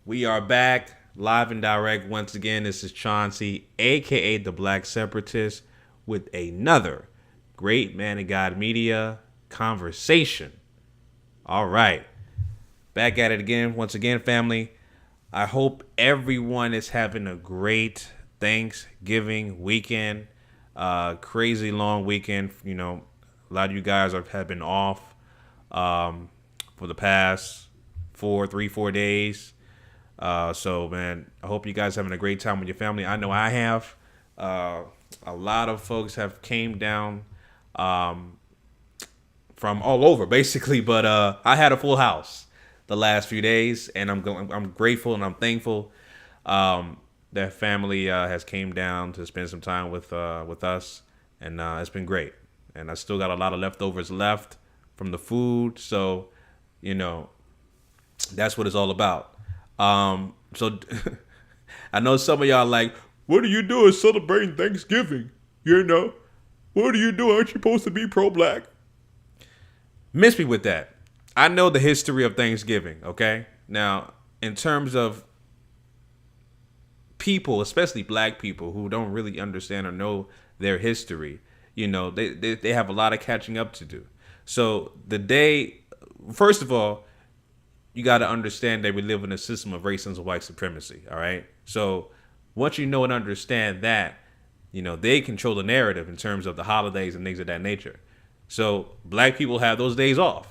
We are back live and direct once again. This is Chauncey, aka the Black Separatist, with another great man of God media conversation. All right, back at it again. Once again, family. I hope everyone is having a great Thanksgiving weekend. Crazy long weekend. You know, a lot of you guys have been off for the past 4 days. So, man, I hope you guys having a great time with your family. I know I have. A lot of folks have came down from all over, basically. But I had a full house the last few days, and I'm grateful and I'm thankful that family has came down to spend some time with us, and it's been great. And I still got a lot of leftovers left from the food, so you know that's what it's all about. So I know some of y'all like, what are you doing celebrating Thanksgiving? You know, what are you doing? Aren't you supposed to be pro-black? Miss me with that. I know the history of Thanksgiving, okay? Now, in terms of people, especially black people who don't really understand or know their history, you know, they have a lot of catching up to do. So the day, first of all, you got to understand that we live in a system of racism and white supremacy, all right? So once you know and understand that, you know, they control the narrative in terms of the holidays and things of that nature. So black people have those days off,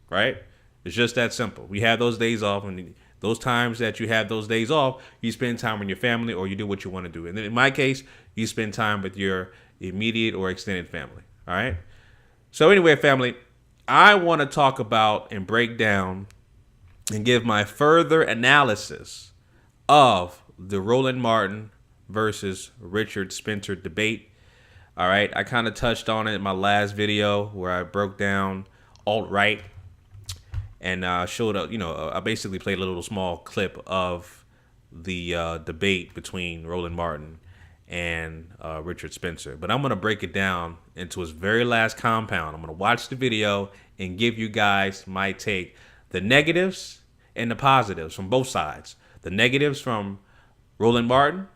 right? It's just that simple. We have those days off, and those times that you have those days off, you spend time with your family or you do what you want to do. And in my case, you spend time with your immediate or extended family, all right? So anyway, family, I want to talk about and break down and give my further analysis of the Roland Martin versus Richard Spencer debate. All right, I kind of touched on it in my last video where I broke down alt-right and showed up, I basically played a little small clip of the debate between Roland Martin and Richard Spencer. But I'm going to break it down into its very last compound. I'm going to watch the video and give you guys my take. The negatives and the positives from both sides. The negatives from Roland Martin,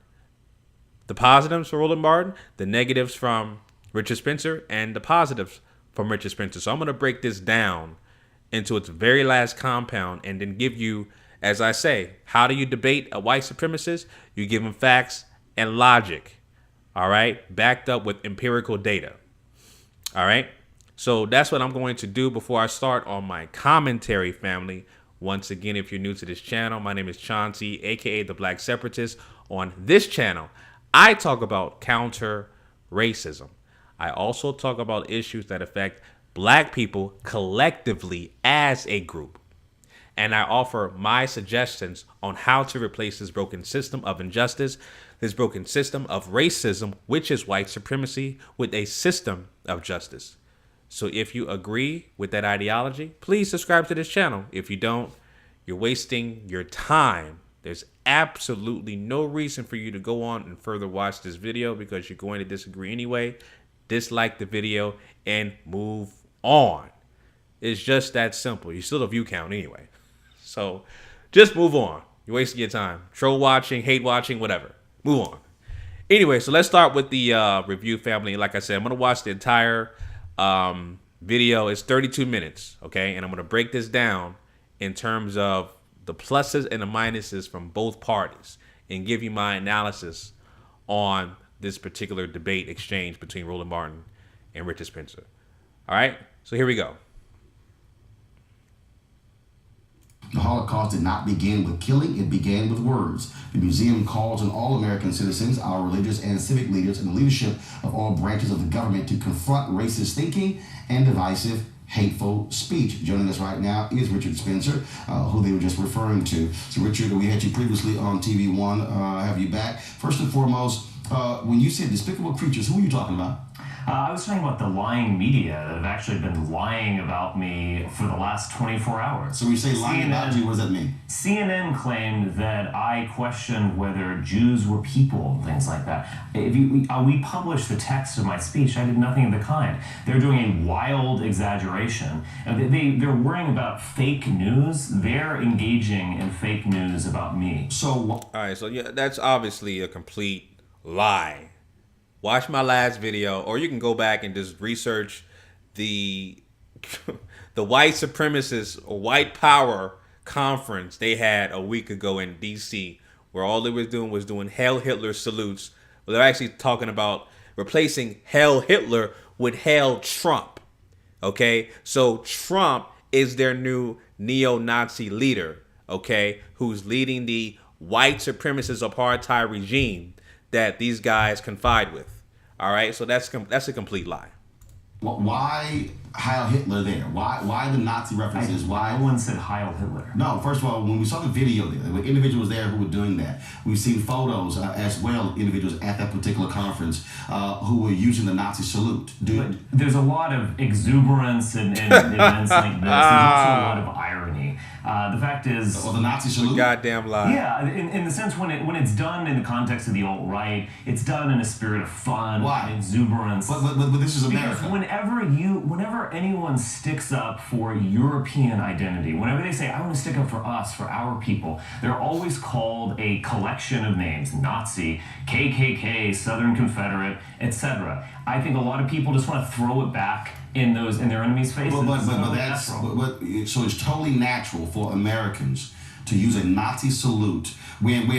the positives from Roland Martin, the negatives from Richard Spencer, and the positives from Richard Spencer. So I'm going to break this down into its very last compound and then give you, as I say, how do you debate a white supremacist? You give them facts and logic, all right, backed up with empirical data, all right? So that's what I'm going to do before I start on my commentary, family. Once again, if you're new to this channel, my name is Chauncey, aka the Black Separatist. On this channel, I talk about counter racism. I also talk about issues that affect black people collectively as a group. And I offer my suggestions on how to replace this broken system of injustice, this broken system of racism, which is white supremacy, with a system of justice. So if you agree with that ideology, please subscribe to this channel. If you don't, you're wasting your time. There's absolutely no reason for you to go on and further watch this video because you're going to disagree anyway. Dislike the video and move on. It's just that simple. You still have view count anyway. So just move on. You're wasting your time. Troll watching, hate watching, whatever. Move on. Anyway, so let's start with the review, family. Like I said, I'm going to watch the entire video. Is 32 minutes, okay? And I'm going to break this down in terms of the pluses and the minuses from both parties and give you my analysis on this particular debate exchange between Roland Martin and Richard Spencer. All right, so here we go. The Holocaust did not begin with killing, it began with words. The museum calls on all American citizens, our religious and civic leaders, and the leadership of all branches of the government to confront racist thinking and divisive, hateful speech. Joining us right now is Richard Spencer, who they were just referring to. So Richard, we had you previously on TV One, have you back. First and foremost, when you said despicable creatures, who are you talking about? I was talking about the lying media that have actually been lying about me for the last 24 hours. So when you say lying about you, what does that mean? CNN claimed that I questioned whether Jews were people and things like that. We published the text of my speech. I did nothing of the kind. They're doing a wild exaggeration. They're worrying about fake news. They're engaging in fake news about me. So, all right, so yeah, that's obviously a complete lie. Watch my last video, or you can go back and just research the the white supremacists or white power conference they had a week ago in D.C., where all they was doing Hail Hitler salutes. Well, they're actually talking about replacing Hail Hitler with Hail Trump. Okay, so Trump is their new neo-Nazi leader, okay, who's leading the white supremacist apartheid regime that these guys confide with. All right, so that's a complete lie. why Heil Hitler there? Why the Nazi references? Why? No one said Heil Hitler. No, first of all, when we saw the video there were individuals there who were doing that. We've seen photos as well of individuals at that particular conference who were using the Nazi salute. There's a lot of exuberance and events like this. There's also a lot of irony. The fact is... Or the Nazi salute? Goddamn lie. Yeah, in the sense when it's done in the context of the alt-right, it's done in a spirit of fun and exuberance. But this is America. Because whenever anyone sticks up for European identity, whenever they say, I want to stick up for us, for our people, they're always called a collection of names: Nazi, KKK, Southern Confederate, etc. I think a lot of people just want to throw it back in their enemies' faces. So it's totally natural for Americans to use a Nazi salute when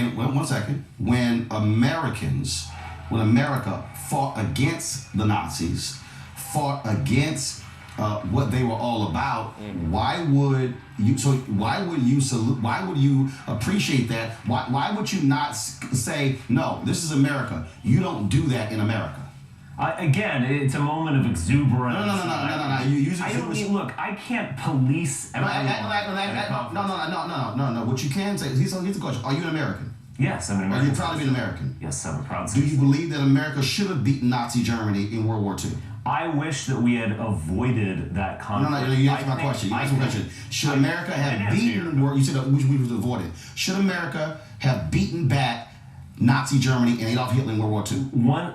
America fought against the Nazis, fought against what they were all about. Why would you salute? Why would you appreciate that? Why would you not say, no, this is America? You don't do that in America. Again, it's a moment of exuberance. No. You use it. Look, I can't police everyone. No. What you can say is, here's the question: are you an American? Yes, I'm an American. Are you proud to be an American? Yes, I'm a proud Do citizen. you believe that America should have beaten Nazi Germany in World War II? I wish that we had avoided that conflict. No, you answered my question. Should America have beaten? You said which we would avoid it. Should America have beaten back Nazi Germany and Adolf Hitler in World War II?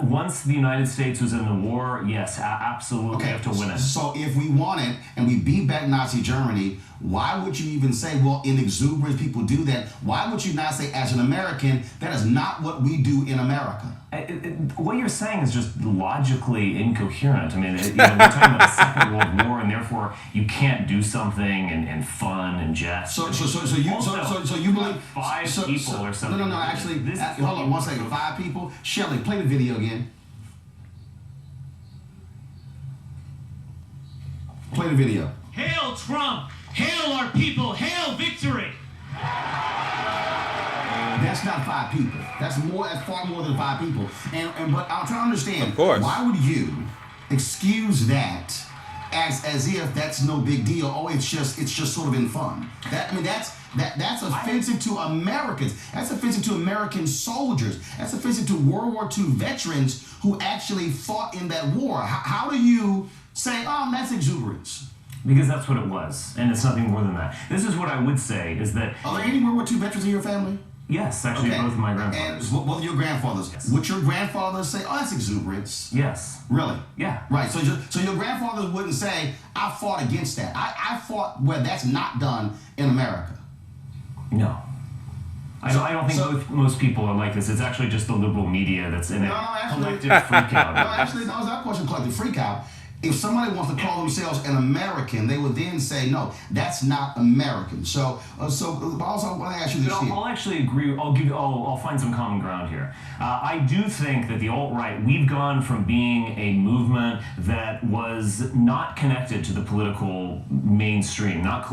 Once the United States was in the war, yes, absolutely, we have to win it. So if we won it and we beat back Nazi Germany, why would you even say, well, in exuberance people do that? Why would you not say, as an American, that is not what we do in America? What you're saying is just logically incoherent. I mean, we're talking about the Second World War, and therefore you can't do something and fun and jest. So you believe 5 people or something? No. Actually, hold on 1 second. 5 people. Shelley, play the video again. Play the video. Hail Trump! Hail our people! Hail victory! That's not 5 people. That's far more than 5 people. But I'm trying to understand. Of course. Why would you excuse that as if that's no big deal? Oh, it's just sort of in fun. That's offensive to Americans. That's offensive to American soldiers. That's offensive to World War II veterans who actually fought in that war. How do you say, oh, that's exuberance? Because that's what it was, and it's nothing more than that. This is what I would say, is that... Are there any World War II veterans in your family? Yes, actually, both of my grandfathers. And both of your grandfathers. Yes. Would your grandfathers say, oh, that's exuberance? Yes. Really? Yeah. Right, so your grandfathers wouldn't say, I fought against that. I fought where that's not done in America. No. I don't think most people are like this. It's actually just the liberal media that's in collective freak out. No, actually, that was our question, collective freak out. If somebody wants to call themselves an American, they would then say, no, that's not American. So also, I want to ask you this here. I'll actually agree. I'll find some common ground here. I do think that the alt-right, we've gone from being a movement that was not connected to the political mainstream, not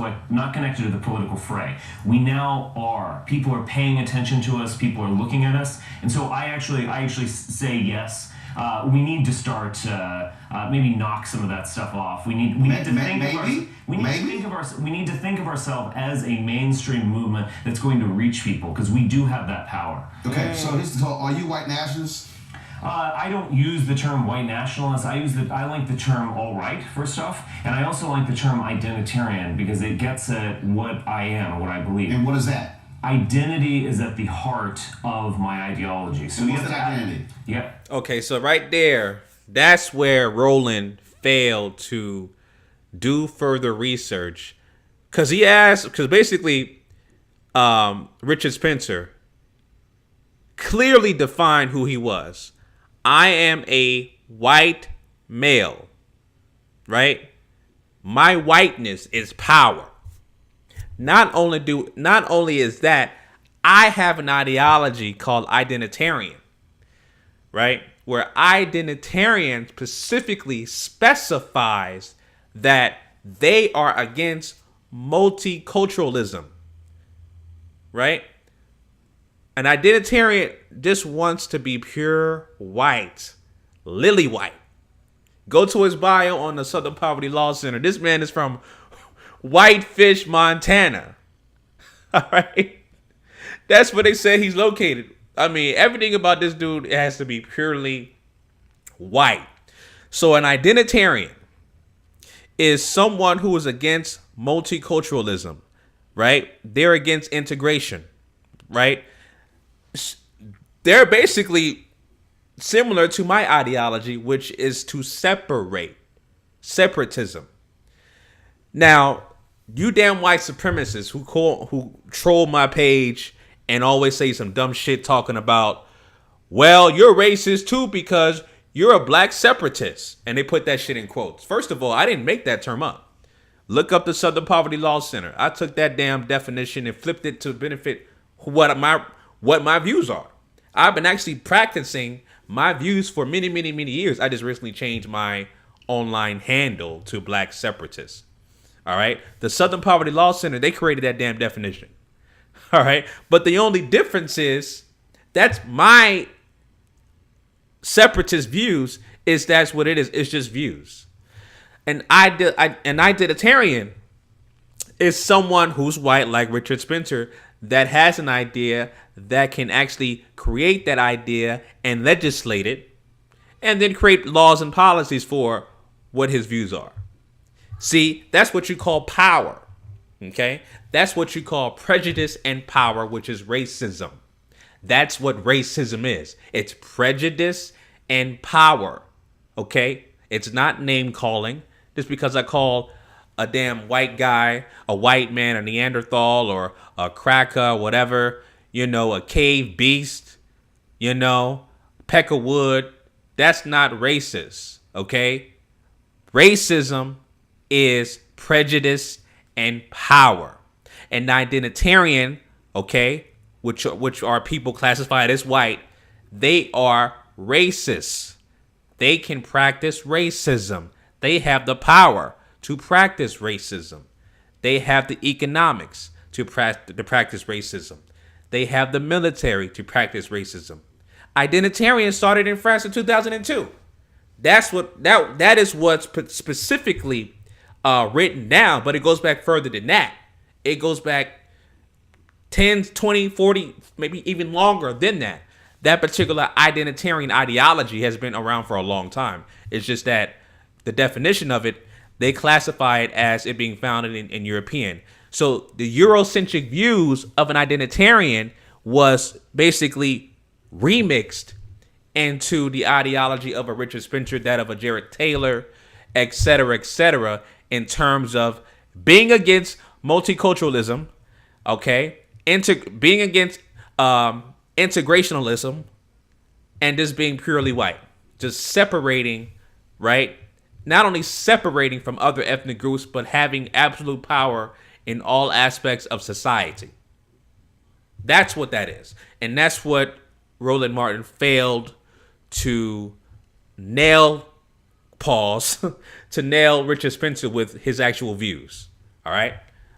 connected to the political fray. We now are. People are paying attention to us. People are looking at us. And so I actually say yes. We need to start maybe knock some of that stuff off. We need to think of ourselves as a mainstream movement that's going to reach people, because we do have that power. Okay, so are you white nationalists? I don't use the term white nationalist. I like the term alt-right, first off, and I also like the term identitarian because it gets at what I am, what I believe. And what is that? Identity is at the heart of my ideology. So what's that identity? Yeah. Okay, so right there, that's where Roland failed to do further research, because basically Richard Spencer clearly defined who he was. I am a white male, right? My whiteness is power. Not only is that, I have an ideology called identitarian, right? Where identitarian specifically specifies that they are against multiculturalism, right? An identitarian just wants to be pure white, lily white. Go to his bio on the Southern Poverty Law Center. This man is from Whitefish, Montana. All right. That's where they say he's located. I mean, everything about this dude has to be purely white. So an identitarian is someone who is against multiculturalism, right? They're against integration, right? They're basically similar to my ideology, which is to separatism. Now, you damn white supremacists who troll my page and always say some dumb shit talking about, well, you're racist too because you're a black separatist. And they put that shit in quotes. First of all, I didn't make that term up. Look up the Southern Poverty Law Center. I took that damn definition and flipped it to benefit what my views are. I've been actually practicing my views for many, many, many years. I just recently changed my online handle to black separatist. All right. The Southern Poverty Law Center, they created that damn definition. All right. But the only difference is that's my separatist views, is that's what it is. It's just views. An identitarian is someone who's white, like Richard Spencer, that has an idea that can actually create that idea and legislate it, and then create laws and policies for what his views are. See, that's what you call power. Okay? That's what you call prejudice and power, which is racism. That's what racism is. It's prejudice and power. Okay? It's not name calling. Just because I call a damn white guy, a white man, a Neanderthal, or a cracker, whatever, a cave beast, peck of wood, that's not racist. Okay? Racism is prejudice and power. And identitarian, okay, which are people classified as white, they are racist. They can practice racism. They have the power to practice racism. They have the economics to practice racism. They have the military to practice racism. Identitarian started in France in 2002. That is what's specifically written down, but it goes back further than that. It goes back 10, 20, 40, maybe even longer than that. That particular identitarian ideology has been around for a long time. It's just that the definition of it, they classify it as it being founded in European. So the Eurocentric views of an identitarian was basically remixed into the ideology of a Richard Spencer, that of a Jared Taylor, et cetera, in terms of being against multiculturalism, okay, being against integrationalism, and just being purely white, just separating, right? Not only separating from other ethnic groups, but having absolute power in all aspects of society. That's what that is. And that's what Roland Martin failed to nail, to nail Richard Spencer with his actual views. All right?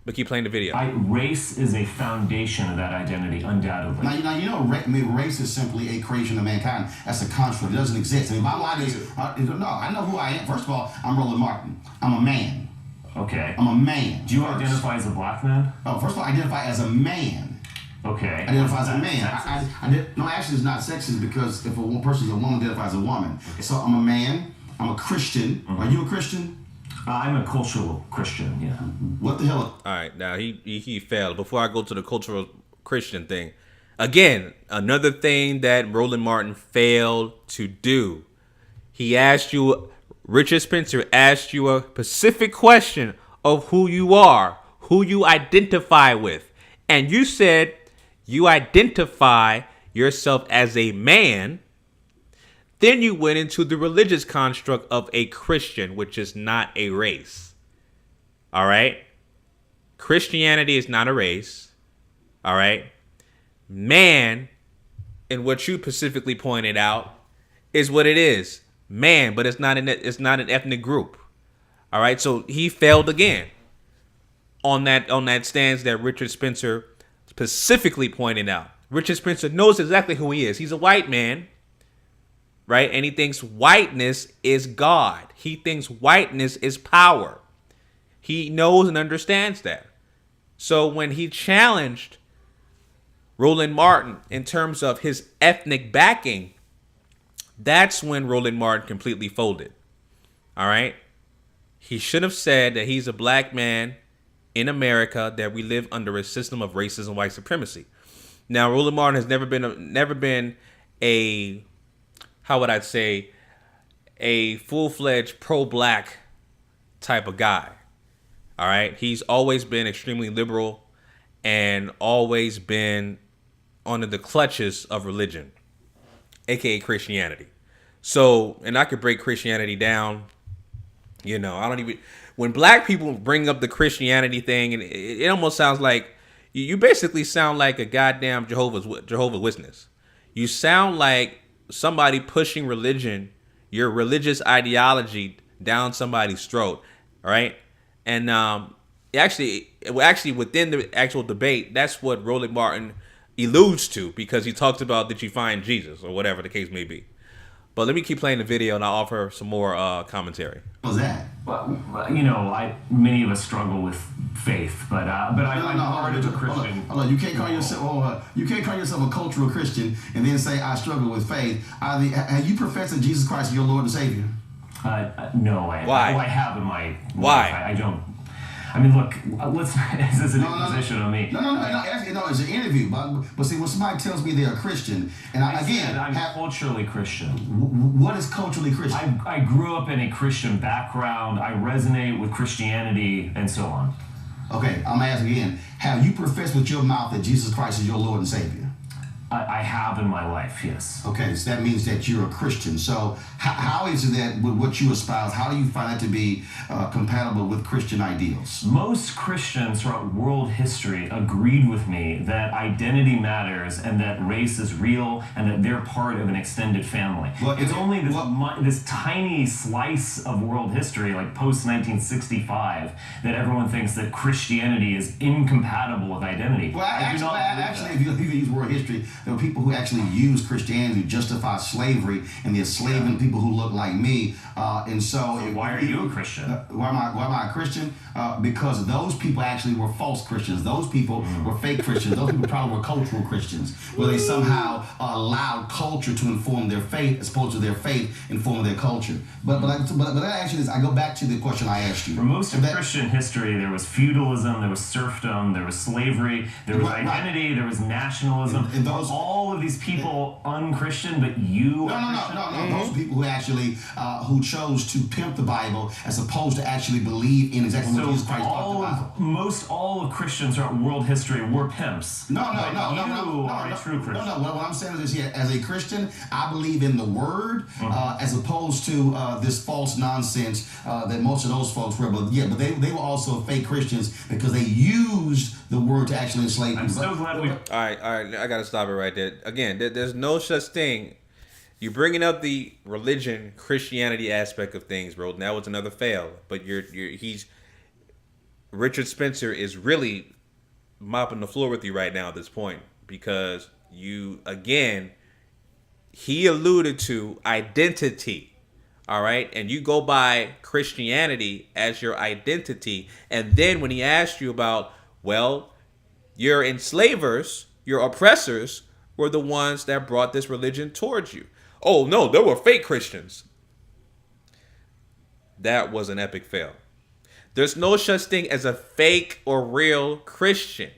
But keep playing the video. Race is a foundation of that identity, undoubtedly. Race is simply a creation of mankind. That's a construct. It doesn't exist. I mean, my life is, no, I know who I am. First of all, I'm Roland Martin. I'm a man. Okay. I'm a man. Do you identify as a black man? Oh, first of all, I identify as a man. Okay. Identify as a man. No, actually, it's not sexist because if one person is a woman, identifies as a woman. Okay. So I'm a man. I'm a Christian. Mm-hmm. Are you a Christian? I'm a cultural Christian. Yeah. What the hell? All right. Now he failed. Before I go to the cultural Christian thing, again, another thing that Roland Martin failed to do. He asked you, Richard Spencer asked you a specific question of who you are, who you identify with. And you said you identify yourself as a man. Then you went into the religious construct of a Christian, which is not a race. All right? Christianity is not a race. All right? Man, and what you specifically pointed out, is what it is. Man, but it's not an ethnic group. All right? So he failed again on that stance that Richard Spencer specifically pointed out. Richard Spencer knows exactly who he is. He's a white man. Right? And he thinks whiteness is God. He thinks whiteness is power. He knows and understands that. So when he challenged Roland Martin in terms of his ethnic backing, that's when Roland Martin completely folded. All right? He should have said that he's a black man in America, that we live under a system of racism and white supremacy. Now, Roland Martin has never been a how would I say, a full-fledged pro-black type of guy. All right? He's always been extremely liberal and always been under the clutches of religion, aka Christianity. So, and I could break Christianity down. You know, I don't even, when black people bring up the Christianity thing, and it almost sounds like, you basically sound like a goddamn Jehovah's Witness. You sound like somebody pushing religion, your religious ideology down somebody's throat, right? And actually within the actual debate, that's what Roland Martin alludes to, because he talks about, did you find Jesus, or whatever the case may be. But let me keep playing the video and I'll offer some more commentary. What was that? Well, you know, many of us struggle with faith, but I'm part of a Christian. Hold on. You can't call yourself a cultural Christian and then say I struggle with faith. Have you professed that Jesus Christ is your Lord and Savior? No, Why? I have in my Why? Life. I don't. I mean, look, is this an imposition on me? No, it's an interview. But see, when somebody tells me they're a Christian, and I'm culturally Christian. What is culturally Christian? I grew up in a Christian background. I resonate with Christianity and so on. Okay, I'm asking again. Have you professed with your mouth that Jesus Christ is your Lord and Savior? I have in my life, yes. Okay, so that means that you're a Christian. So how is it that with what you espouse, how do you find that to be compatible with Christian ideals? Most Christians throughout world history agreed with me that identity matters and that race is real and that they're part of an extended family. Well, it's only this tiny slice of world history, like post-1965, that everyone thinks that Christianity is incompatible with identity. Well, actually, if you use world history, there were people who actually used Christianity to justify slavery and the enslaving people who look like me. And so why are you a Christian? Why am I a Christian? Because those people actually were false Christians. Those people were fake Christians. Those people probably were cultural Christians, where they somehow allowed culture to inform their faith as opposed to their faith informing their culture. But that actually is, I go back to the question I asked you. For most of Christian history, there was feudalism, there was serfdom, there was slavery, there was identity, there was nationalism. And those, all of these people unchristian, but you No. Those people who actually who chose to pimp the Bible as opposed to actually believe in exactly what Jesus Christ talked about. Most all of Christians throughout world history were pimps. No. You are a true Christian. No. What I'm saying is here, as a Christian, I believe in the Word as opposed to this false nonsense that most of those folks were. But they were also fake Christians because they used the Word to actually enslave people. I'm so glad we. All right. I gotta stop it right there. Again, there's no such thing. You're bringing up the religion, Christianity aspect of things, bro. That was another fail. But Richard Spencer is really mopping the floor with you right now at this point, because he alluded to identity. All right. And you go by Christianity as your identity. And then when he asked you about, well, you're enslavers, Your oppressors were the ones that brought this religion towards you. Oh, no, there were fake Christians. That was an epic fail. There's no such thing as a fake or real Christian.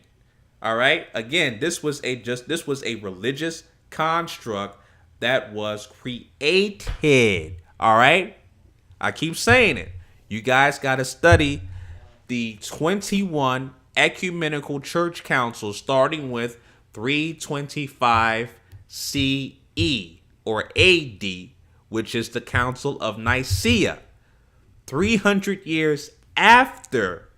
All right? Again, this was a religious construct that was created. All right? I keep saying it. You guys got to study the 21 ecumenical church councils starting with 325 CE or AD, which is the Council of Nicaea. 300 years after,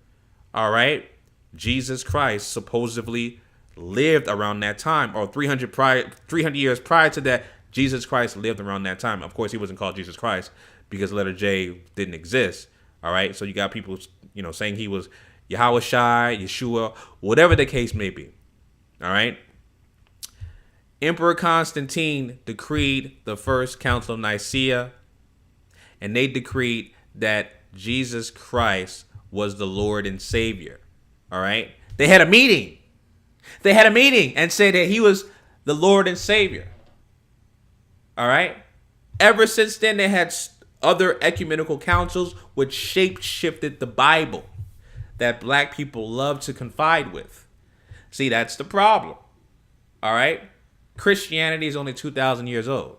all right, Jesus Christ supposedly lived around that time, or 300 years prior to that, Jesus Christ lived around that time. Of course, he wasn't called Jesus Christ because letter J didn't exist. All right, so you got people, saying he was Yahweh Shai, Yeshua, whatever the case may be. All right. Emperor Constantine decreed the first Council of Nicaea, and they decreed that Jesus Christ was the Lord and Savior. All right. They had a meeting. And said that he was the Lord and Savior. All right. Ever since then, they had other ecumenical councils which shape-shifted the Bible that black people love to confide with. See, that's the problem. All right. Christianity is only 2,000 years old.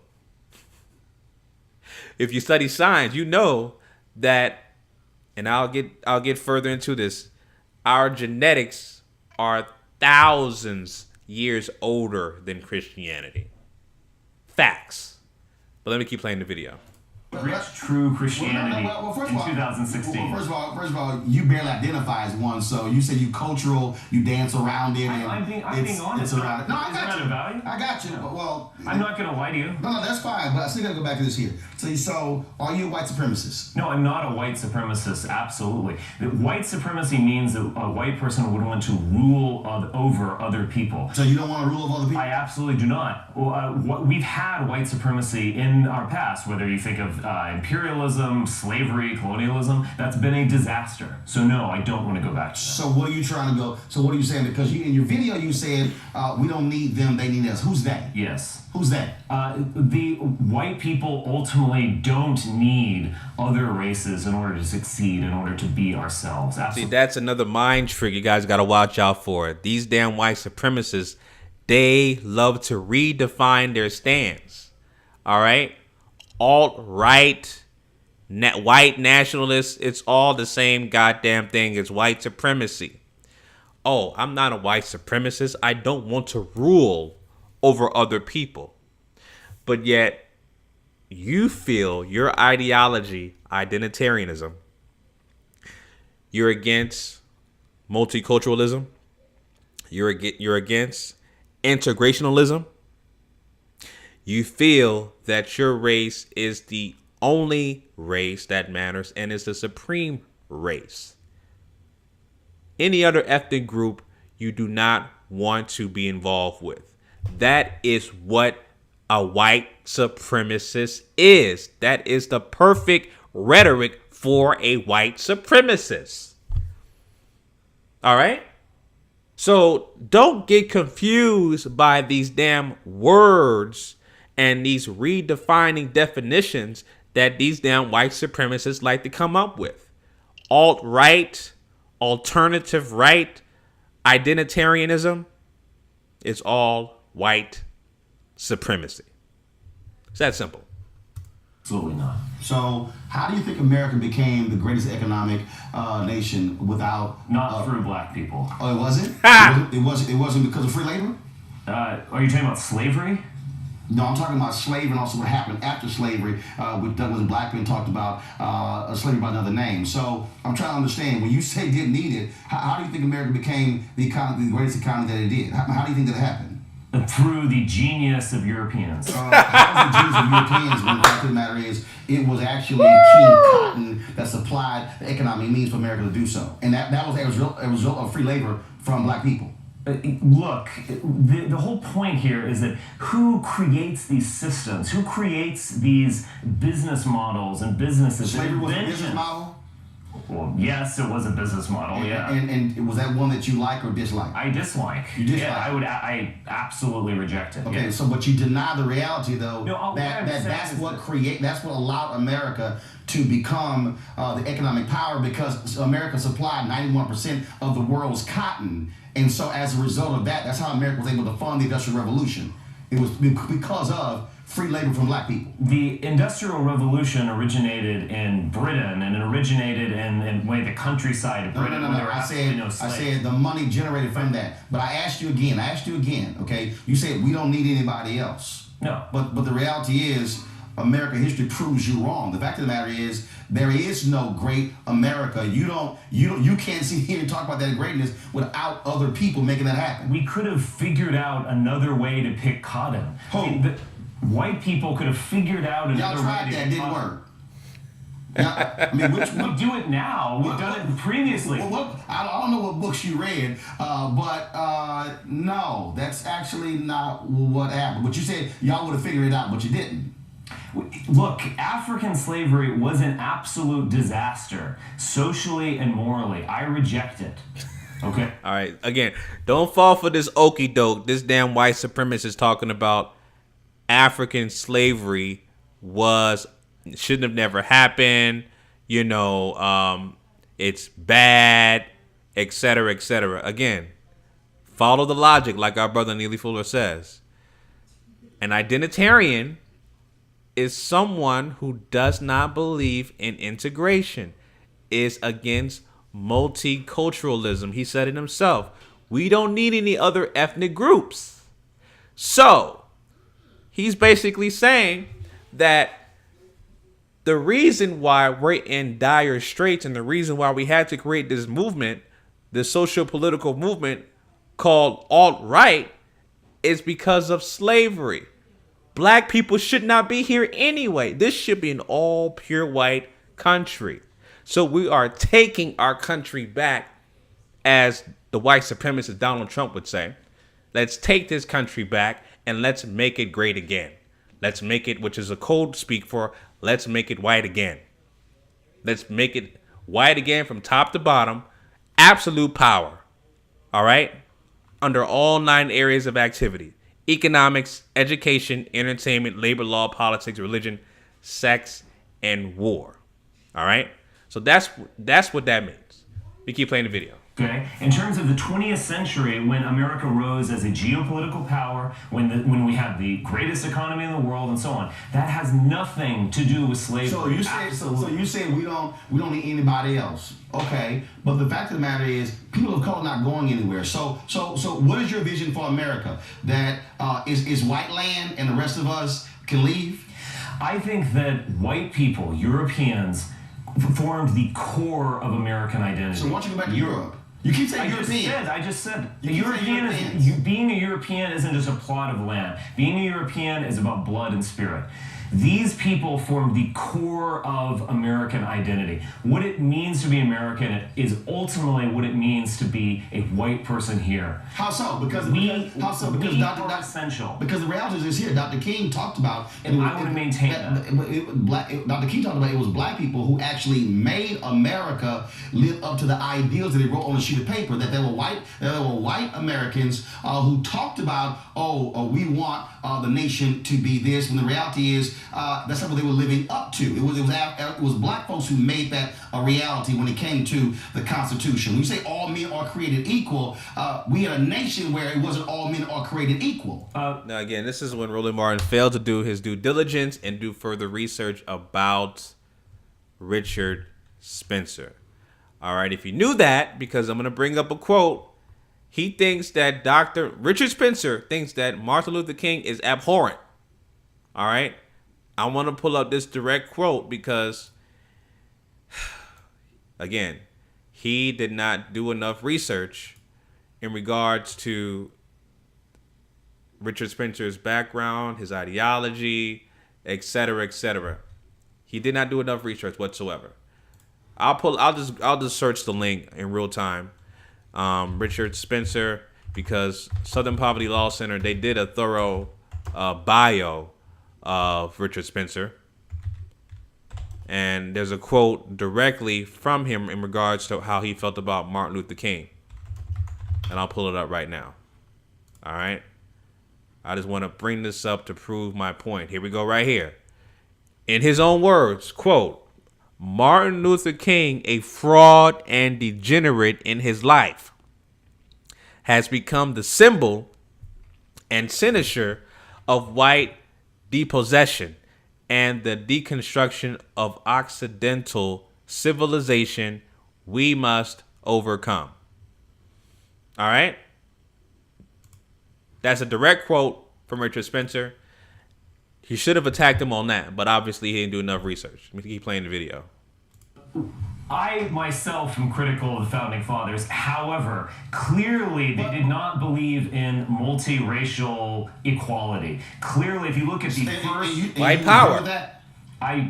If you study science, you know that, and I'll get further into this, our genetics are thousands years older than Christianity. Facts. But let me keep playing the video. Reached true Christianity in 2016. First of all, you barely identify as one, so you say you cultural, you dance around it. I'm being honest. No, I got you. Value? I got you. No. Well, I'm not going to lie to you. No, that's fine. But I still got to go back to this here. So, are you a white supremacist? No, I'm not a white supremacist. Absolutely. White supremacy means that a white person would want to rule over other people. So you don't want to rule over other people? I absolutely do not. We've had white supremacy in our past, whether you think of imperialism, slavery, colonialism. That's been a disaster. So no, I don't want to go back to that. So what are you trying to go? So what are you saying? Because in your video you said we don't need them, they need us. Who's that? Yes. Who's that? The white people ultimately don't need other races in order to succeed, in order to be ourselves. Absolutely. See, that's another mind trick you guys got to watch out for. These damn white supremacists, they love to redefine their stance. All right? Alt-right, white nationalists, it's all the same goddamn thing as white supremacy. Oh, I'm not a white supremacist. I don't want to rule over other people. But yet, you feel your ideology, identitarianism, you're against multiculturalism, you're against integrationalism. You feel that your race is the only race that matters and is the supreme race. Any other ethnic group you do not want to be involved with. That is what a white supremacist is. That is the perfect rhetoric for a white supremacist. All right? So don't get confused by these damn words and these redefining definitions that these damn white supremacists like to come up with. Alt-right, alternative right, identitarianism, it's all white supremacy. It's that simple. Absolutely not. So how do you think America became the greatest economic nation without... Not through black people. Oh, it wasn't? It wasn't because of free labor? Are you talking about slavery? No, I'm talking about slavery and also what happened after slavery, with Douglas Blackman talked about slavery by another name. So I'm trying to understand, when you say didn't need it, how do you think America became the greatest economy that it did? How do you think that happened? Through the genius of Europeans. How was the genius of Europeans when the fact of the matter is, it was actually King Cotton that supplied the economic means for America to do so. And that was a result of free labor from black people. Look, the whole point here is that who creates these systems? Who creates these business models and businesses? Slavery was a business model? Well, yes, it was a business model. Yeah. And was that one that you like or dislike? I dislike. You dislike? Yeah, I absolutely reject it. Okay, yeah. so but you deny the reality though No, that's what allowed America to become the economic power, because America supplied 91% of the world's cotton, and so as a result of that, that's how America was able to fund the Industrial Revolution. It was because of free labor from black people. The Industrial Revolution originated in Britain, and it originated in the countryside of Britain. No. I said the money generated from that. But I asked you again, okay? You said we don't need anybody else. No. But the reality is, American history proves you wrong. The fact of the matter is, there is no great America. You can't sit here and talk about that greatness without other people making that happen. We could have figured out another way to pick cotton. White people could have figured out another way. Y'all tried that, didn't work. I mean, we do it now. We've done it previously. I don't know what books you read, but no, that's actually not what happened. But you said y'all would have figured it out, but you didn't. Look, African slavery was an absolute disaster, socially and morally. I reject it. Okay? All right. Again, don't fall for this okie doke. This damn white supremacist talking about African slavery shouldn't have never happened. It's bad, etc., etc. Again, follow the logic, like our brother Neely Fuller says. An identitarian is someone who does not believe in integration, is against multiculturalism. He said it himself. We don't need any other ethnic groups. So, he's basically saying that the reason why we're in dire straits and the reason why we had to create this movement, this socio-political movement called alt-right, is because of slavery. Black people should not be here anyway. This should be an all pure white country. So we are taking our country back, as the white supremacist Donald Trump would say. Let's take this country back and let's make it great again. Let's make it, which is a code speak for, let's make it white again. Let's make it white again from top to bottom. Absolute power. All right? Under all 9 areas of activity. Economics, education, entertainment, labor law, politics, religion, sex, and war. All right? So that's what that means. We keep playing the video. Okay. In terms of the 20th century, when America rose as a geopolitical power, when we had the greatest economy in the world, and so on, that has nothing to do with slavery. So you say we don't need anybody else. Okay, but the fact of the matter is, people of color not going anywhere. So what is your vision for America? That is white land and the rest of us can leave? I think that white people, Europeans, formed the core of American identity. So why don't you go back to Europe? You keep saying European. I just said. Being a European isn't just a plot of land. Being a European is about blood and spirit. These people form the core of American identity. What it means to be American is ultimately what it means to be a white person here. How so? Because essential. Because the reality is here. Dr. King talked about, and I want to maintain that. Dr. King talked about it was black people who actually made America live up to the ideals that they wrote on a sheet of paper. That there were white Americans who talked about, we want the nation to be this. When the reality is, that's not what they were living up to. It was black folks who made that a reality when it came to the Constitution. When you say all men are created equal, we had a nation where it wasn't all men are created equal. Now again, this is when Roland Martin failed to do his due diligence and do further research about Richard Spencer. All right, if you knew that, because I'm going to bring up a quote, he thinks that Dr. Richard Spencer thinks that Martin Luther King is abhorrent. All right. I want to pull up this direct quote because, again, he did not do enough research in regards to Richard Spencer's background, his ideology, etc., etc. He did not do enough research whatsoever. I'll just search the link in real time. Richard Spencer, because Southern Poverty Law Center, they did a thorough bio of Richard Spencer. And there's a quote directly from him in regards to how he felt about Martin Luther King. And I'll pull it up right now. All right. I just want to bring this up to prove my point. Here we go right here. In his own words, quote, Martin Luther King, a fraud and degenerate in his life, has become the symbol and signature of white depossession and the deconstruction of Occidental civilization we must overcome. All right? That's a direct quote from Richard Spencer. He should have attacked him on that, but obviously he didn't do enough research. Let me keep playing the video. I myself am critical of the Founding Fathers. However, clearly they did not believe in multiracial equality. Clearly, if you look at the first... White power.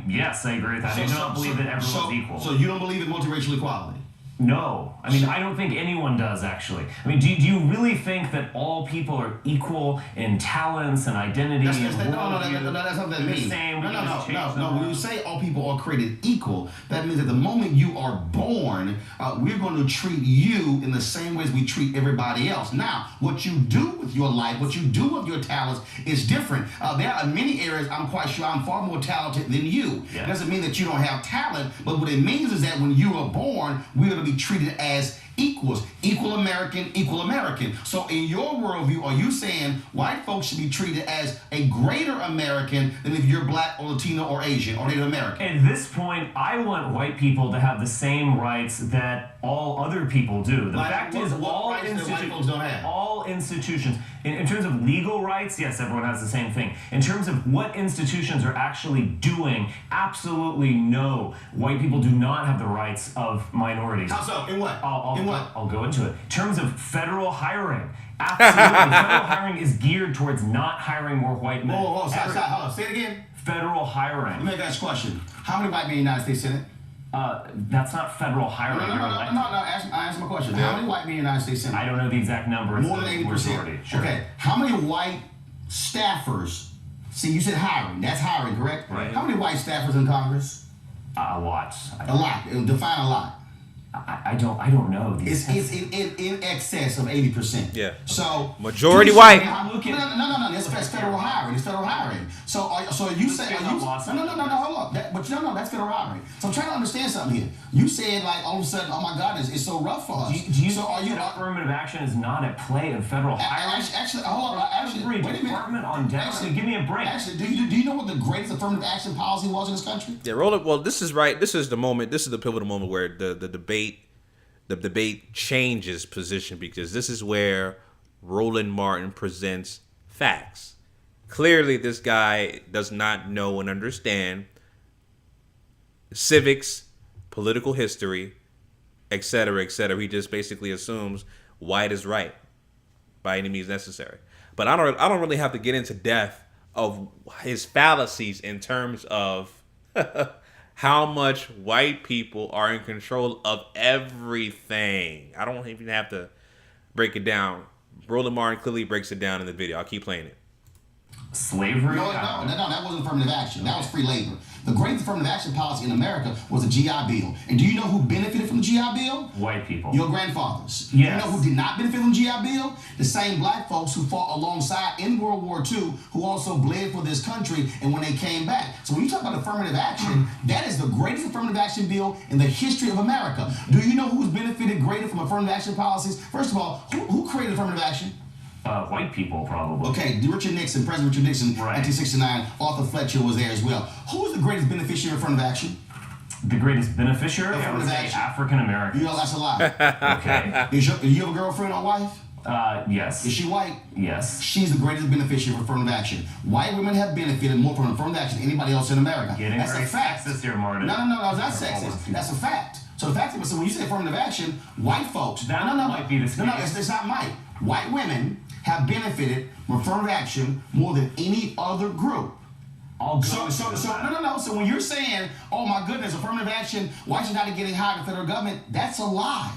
Yes, I agree with that. I do not believe that everyone's equal. So you don't believe in multiracial equality? No. I mean, I don't think anyone does, actually. I mean, do you really think that all people are equal in talents and identity and that's not what that means. No. When you say all people are created equal, that means at the moment you are born, we're going to treat you in the same way as we treat everybody else. Now, what you do with your life, what you do with your talents is different. There are many areas I'm quite sure I'm far more talented than you. Yeah. It doesn't mean that you don't have talent, but what it means is that when you are born, we're going to be treated as equals, equal American. So in your worldview, are you saying white folks should be treated as a greater American than if you're black or Latino or Asian or Native American? At this point, I want white people to have the same rights that all other people do. The fact is, all institutions, in terms of legal rights, yes, everyone has the same thing. In terms of what institutions are actually doing, absolutely no. White people do not have the rights of minorities. How so? In what? I'll go into it. In terms of federal hiring, absolutely. Federal hiring is geared towards not hiring more white men. Hold on. Say it again. Federal hiring. Let me ask you a question. How many white men in the United States Senate? That's not federal hiring. No. Answer my question. How many white men in the United States Senate? I don't know the exact number. More than 80%. Sure. Okay. How many white staffers? See, you said hiring. That's hiring, correct? Right. How many white staffers in Congress? A lot. A lot. Define a lot. I don't know. It's in excess of 80%. Yeah. So majority white. No. That's federal hiring. It's federal hiring. So you say no. Hold up. That's federal hiring. So I'm trying to understand something here. You said like all of a sudden, oh my God, it's so rough for us. Affirmative action is not at play in federal hiring? Actually, hold on. Wait a minute. Actually, give me a break. Actually, do you know what the greatest affirmative action policy was in this country? Yeah, Roland. Well, this is right. This is the moment. This is the pivotal moment where the debate changes position, because this is where Roland Martin presents facts. Clearly, this guy does not know and understand civics, political history, etc., etc. He just basically assumes white is right by any means necessary. But I don't really have to get into depth of his fallacies in terms of how much white people are in control of everything. I don't even have to break it down. Roland Martin clearly breaks it down in the video. I'll keep playing it. Slavery? No, that wasn't affirmative action. That was free labor. The greatest affirmative action policy in America was the GI Bill. And do you know who benefited from the GI Bill? White people. Your grandfathers. Yes. You know who did not benefit from the GI Bill? The same black folks who fought alongside in World War II, who also bled for this country, and when they came back. So when you talk about affirmative action, that is the greatest affirmative action bill in the history of America. Do you know who's benefited greater from affirmative action policies? First of all, who created affirmative action? White people, probably. Okay, President Richard Nixon, right. 1969, Arthur Fletcher was there as well. Who was the greatest beneficiary of affirmative action? The greatest beneficiary? I would say African American. You know, that's a lie. Okay. Do you have a girlfriend or wife? Yes. Is she white? Yes. She's the greatest beneficiary of affirmative action. White women have benefited more from affirmative action than anybody else in America. That's a fact. Sexist here, Martin. No, that's not sexist. That's a fact. So the fact is, so when you say affirmative action, white folks. That might be the case. No, it's not might. White women have benefited from affirmative action more than any other group. So when you're saying, oh my goodness, affirmative action, why should not be getting hired in the federal government? That's a lie.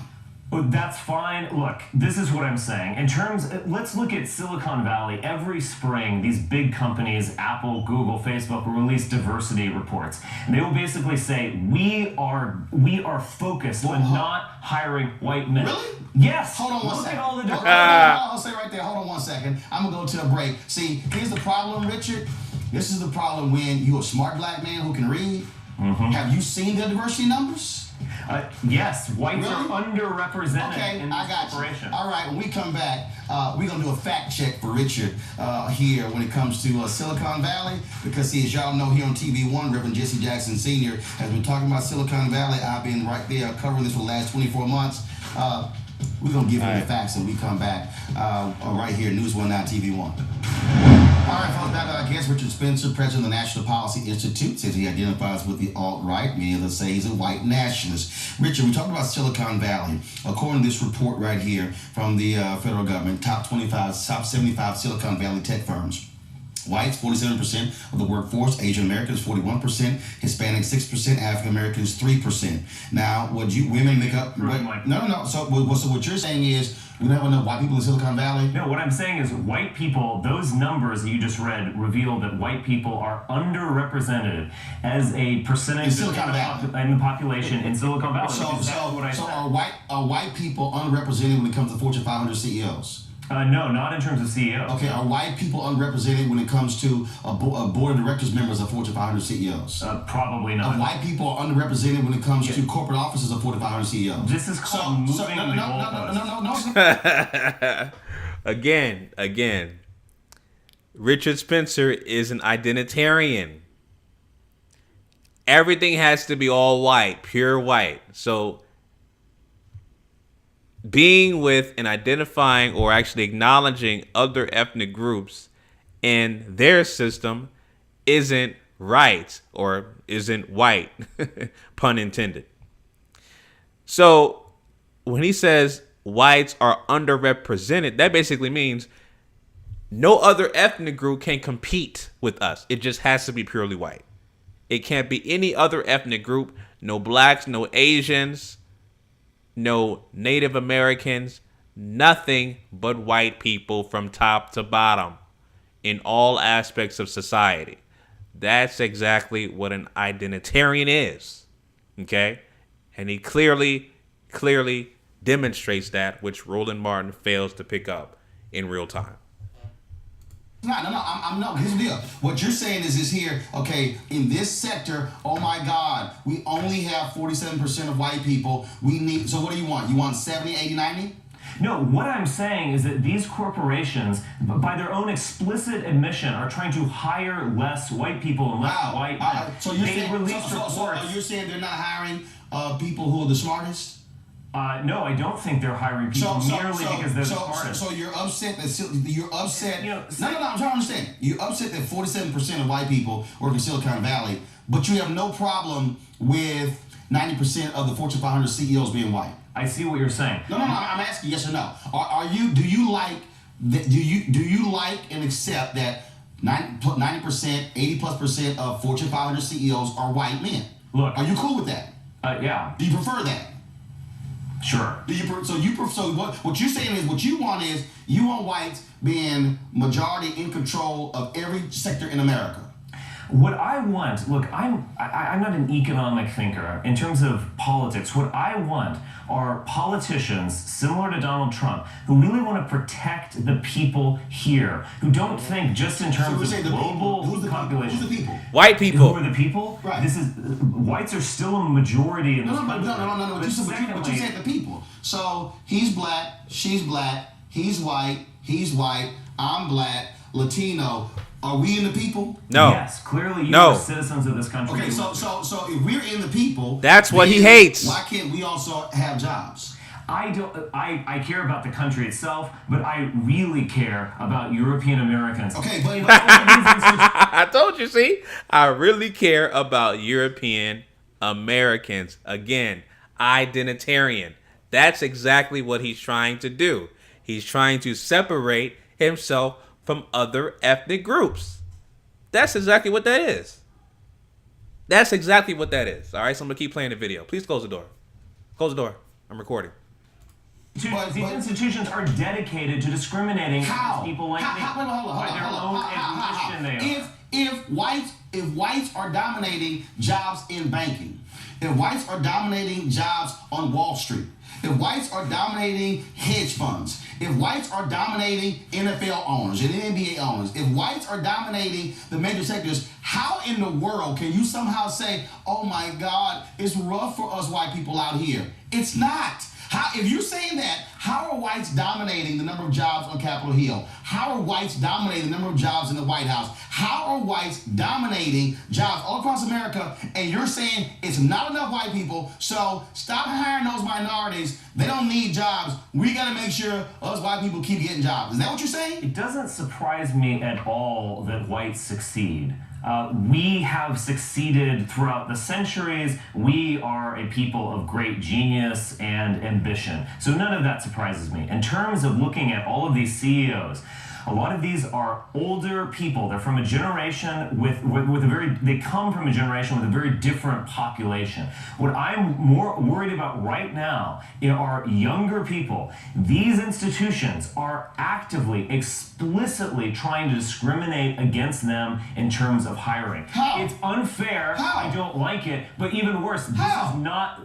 Oh, that's fine. Look, this is what I'm saying. In terms, let's look at Silicon Valley. Every spring, these big companies, Apple, Google, Facebook, will release diversity reports. And they will basically say, we are focused on not hiring white men. Really? Yes. Hold on one Look second. at all the I'll say right there, hold on one second. I'm going to go to a break. See, here's the problem, Richard. This is the problem when you're a smart black man who can read. Have you seen the diversity numbers? Yes, whites Really? are underrepresented in this I got corporation. you. All right, when we come back, we're going to do a fact check for Richard here when it comes to Silicon Valley. Because, see, as y'all know, here on TV1, Reverend Jesse Jackson Sr. has been talking about Silicon Valley. I've been right there covering this for the last 24 months. We're going to give you the facts when we come back right here, News 19 TV1. All right, folks, back with our guest, Richard Spencer, president of the National Policy Institute, says he identifies with the alt-right. Many others say he's a white nationalist. Richard, we talked about Silicon Valley. According to this report right here from the federal government, top 75 Silicon Valley tech firms. Whites, 47% of the workforce. Asian Americans, 41%. Hispanic, 6%. African Americans, 3%. Now, women make up? No. So what you're saying is we don't have enough white people in Silicon Valley? No, what I'm saying is white people, those numbers that you just read reveal that white people are underrepresented as a percentage in Silicon Valley. In the population in Silicon Valley. So are white people underrepresented when it comes to Fortune 500 CEOs? No, not in terms of CEOs. Okay, are white people underrepresented when it comes to a board of directors members of Fortune 500 CEOs? Probably not. Are white people underrepresented when it comes to corporate offices of Fortune 500 CEOs? This is called moving the goalposts. Again, Richard Spencer is an identitarian. Everything has to be all white, pure white. So being with and identifying or actually acknowledging other ethnic groups in their system isn't right or isn't white, pun intended. So when he says whites are underrepresented, that basically means no other ethnic group can compete with us. It just has to be purely white. It can't be any other ethnic group, no blacks, no Asians, no Native Americans, nothing but white people from top to bottom in all aspects of society. That's exactly what an identitarian is. Okay? And he clearly demonstrates that, which Roland Martin fails to pick up in real time. No. Here's the deal. What you're saying is here, okay, in this sector, oh my God, we only have 47% of white people. So what do you want? You want 70, 80, 90? No, what I'm saying is that these corporations, by their own explicit admission, are trying to hire less white people and less white men. So you're saying they're not hiring people who are the smartest? No, I don't think they're hiring people merely because they're the smartest. So you're upset that No, I'm trying to understand. You're upset that 47% of white people work in Silicon Valley, but you have no problem with 90% of the Fortune 500 CEOs being white. I see what you're saying. No. I'm asking yes or no. Do you like and accept that 90%, 80+% of Fortune 500 CEOs are white men? Look, are you cool with that? Yeah. Do you prefer that? Sure. What you're saying is what you want whites being majority in control of every sector in America. What I want, look, I'm not an economic thinker in terms of politics. What I want are politicians similar to Donald Trump who really want to protect the people here, who don't think just in terms of global population. Who's the people? White people. Who are the people? Right. Whites are still a majority in this country. No. But you said the people. So he's black, she's black, he's white, I'm black, Latino. Are we in the people? No. Yes, clearly you are citizens of this country. Okay, so if we're in the people, that's what he hates. Why can't we also have jobs? I care about the country itself, but I really care about European Americans. Okay, but I told you, see? I really care about European Americans. Again, identitarian. That's exactly what he's trying to do. He's trying to separate himself from other ethnic groups. That's exactly what that is. All right, so I'm going to keep playing the video. Please close the door. Close the door. I'm recording. These institutions are dedicated to discriminating against people like me by their own admission they are. If whites are dominating jobs in banking, if whites are dominating jobs on Wall Street, if whites are dominating hedge funds, if whites are dominating NFL owners and NBA owners, if whites are dominating the major sectors, how in the world can you somehow say, oh my God, it's rough for us white people out here? It's not. If you're saying that, how are whites dominating the number of jobs on Capitol Hill? How are whites dominating the number of jobs in the White House? How are whites dominating jobs all across America? And you're saying it's not enough white people, so stop hiring those minorities. They don't need jobs. We got to make sure us white people keep getting jobs. Is that what you're saying? It doesn't surprise me at all that whites succeed. We have succeeded throughout the centuries. We are a people of great genius and ambition. So none of that surprises me. In terms of looking at all of these CEOs, a lot of these are older people. They're from a generation they come from a generation with a very different population. What I'm more worried about right now are younger people. These institutions are actively, explicitly trying to discriminate against them in terms of hiring. How? It's unfair. How? I don't like it. But even worse, How?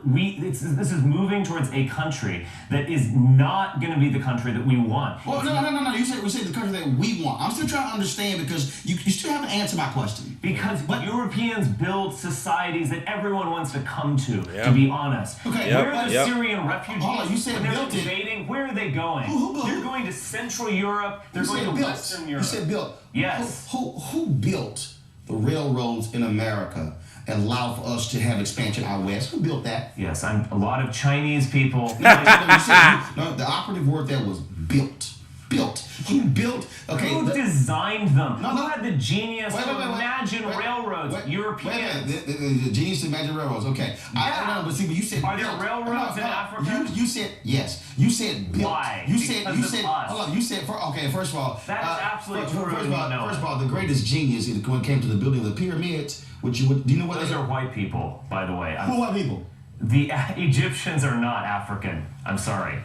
this is moving towards a country that is not going to be the country that we want. Well, no. We say the country that we want. I'm still trying to understand because you still haven't answered my question. Because Europeans build societies that everyone wants to come to be honest. Okay. Where are the Syrian refugees? Hold on, you said when built they're it. debating, where are they going? They're going to Central Europe. They're going to Western Europe. You said built. Yes. Who built the railroads in America and allowed for us to have expansion out west? Who built that? Yes, a lot of Chinese people. No, the operative word there was built. Built. Who built? Okay. Who designed them? Who No. had the genius to imagine railroads? Europeans. The genius to imagine railroads. Okay. I don't know, but you said Are there built. railroads in Africa? You said yes. You said built. Why? You said. us. Hold on. You said. Okay. First of all, That is absolutely true. First of all, the greatest genius when it came to the building of the pyramids. Do you know what? Those are white people, by the way. Who are white people? The Egyptians are not African. I'm sorry.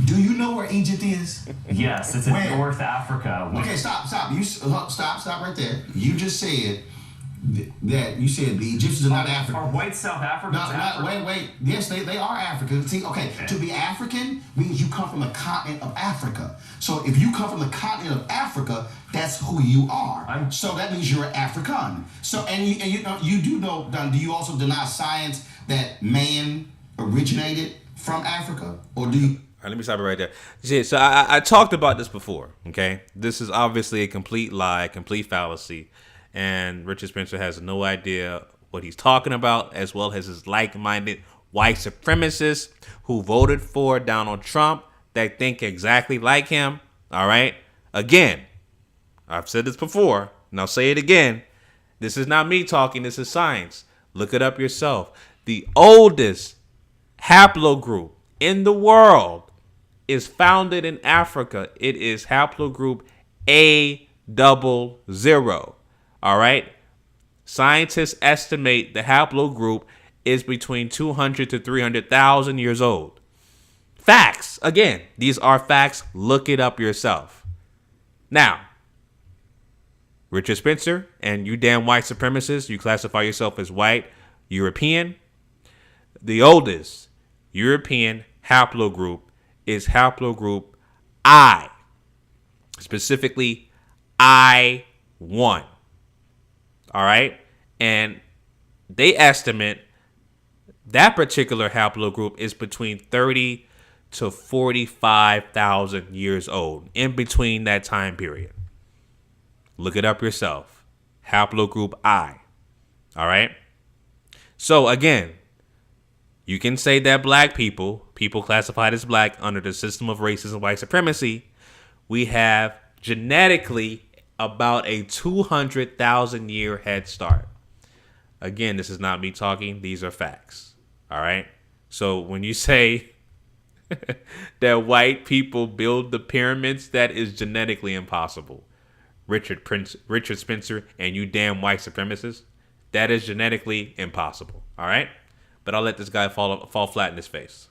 Do you know where Egypt is? Yes, it's in Where? North Africa. Okay, stop. Stop right there. You just said that you said the Egyptians are not African. Are white South Africans African? Wait. Yes, they are African. See, okay, to be African means you come from the continent of Africa. So if you come from the continent of Africa, that's who you are. So that means you're African. So and you do know. Do you also deny science that man originated from Africa, or do you? All right, let me stop it right there. Yeah, so I talked about this before, okay? This is obviously a complete lie, complete fallacy, and Richard Spencer has no idea what he's talking about, as well as his like-minded white supremacists who voted for Donald Trump that think exactly like him, all right? Again, I've said this before, and I'll say it again. This is not me talking, this is science. Look it up yourself. The oldest haplogroup in the world is founded in Africa. It is haplogroup A00. All right. Scientists estimate the haplogroup is between 200 to 300,000 years old. Facts. Again, these are facts. Look it up yourself. Now, Richard Spencer and you damn white supremacists, you classify yourself as white European. The oldest European haplogroup is haplogroup I, specifically I1. All right. And they estimate that particular haplogroup is between 30 to 45,000 years old, in between that time period. Look it up yourself. Haplogroup I. All right. So again, you can say that black people classified as black under the system of racism and white supremacy, we have genetically about a 200,000 year head start. Again, this is not me talking. These are facts. All right. So when you say that white people build the pyramids, that is genetically impossible. Richard Spencer and you damn white supremacists, that is genetically impossible. All right. But I'll let this guy fall flat in his face.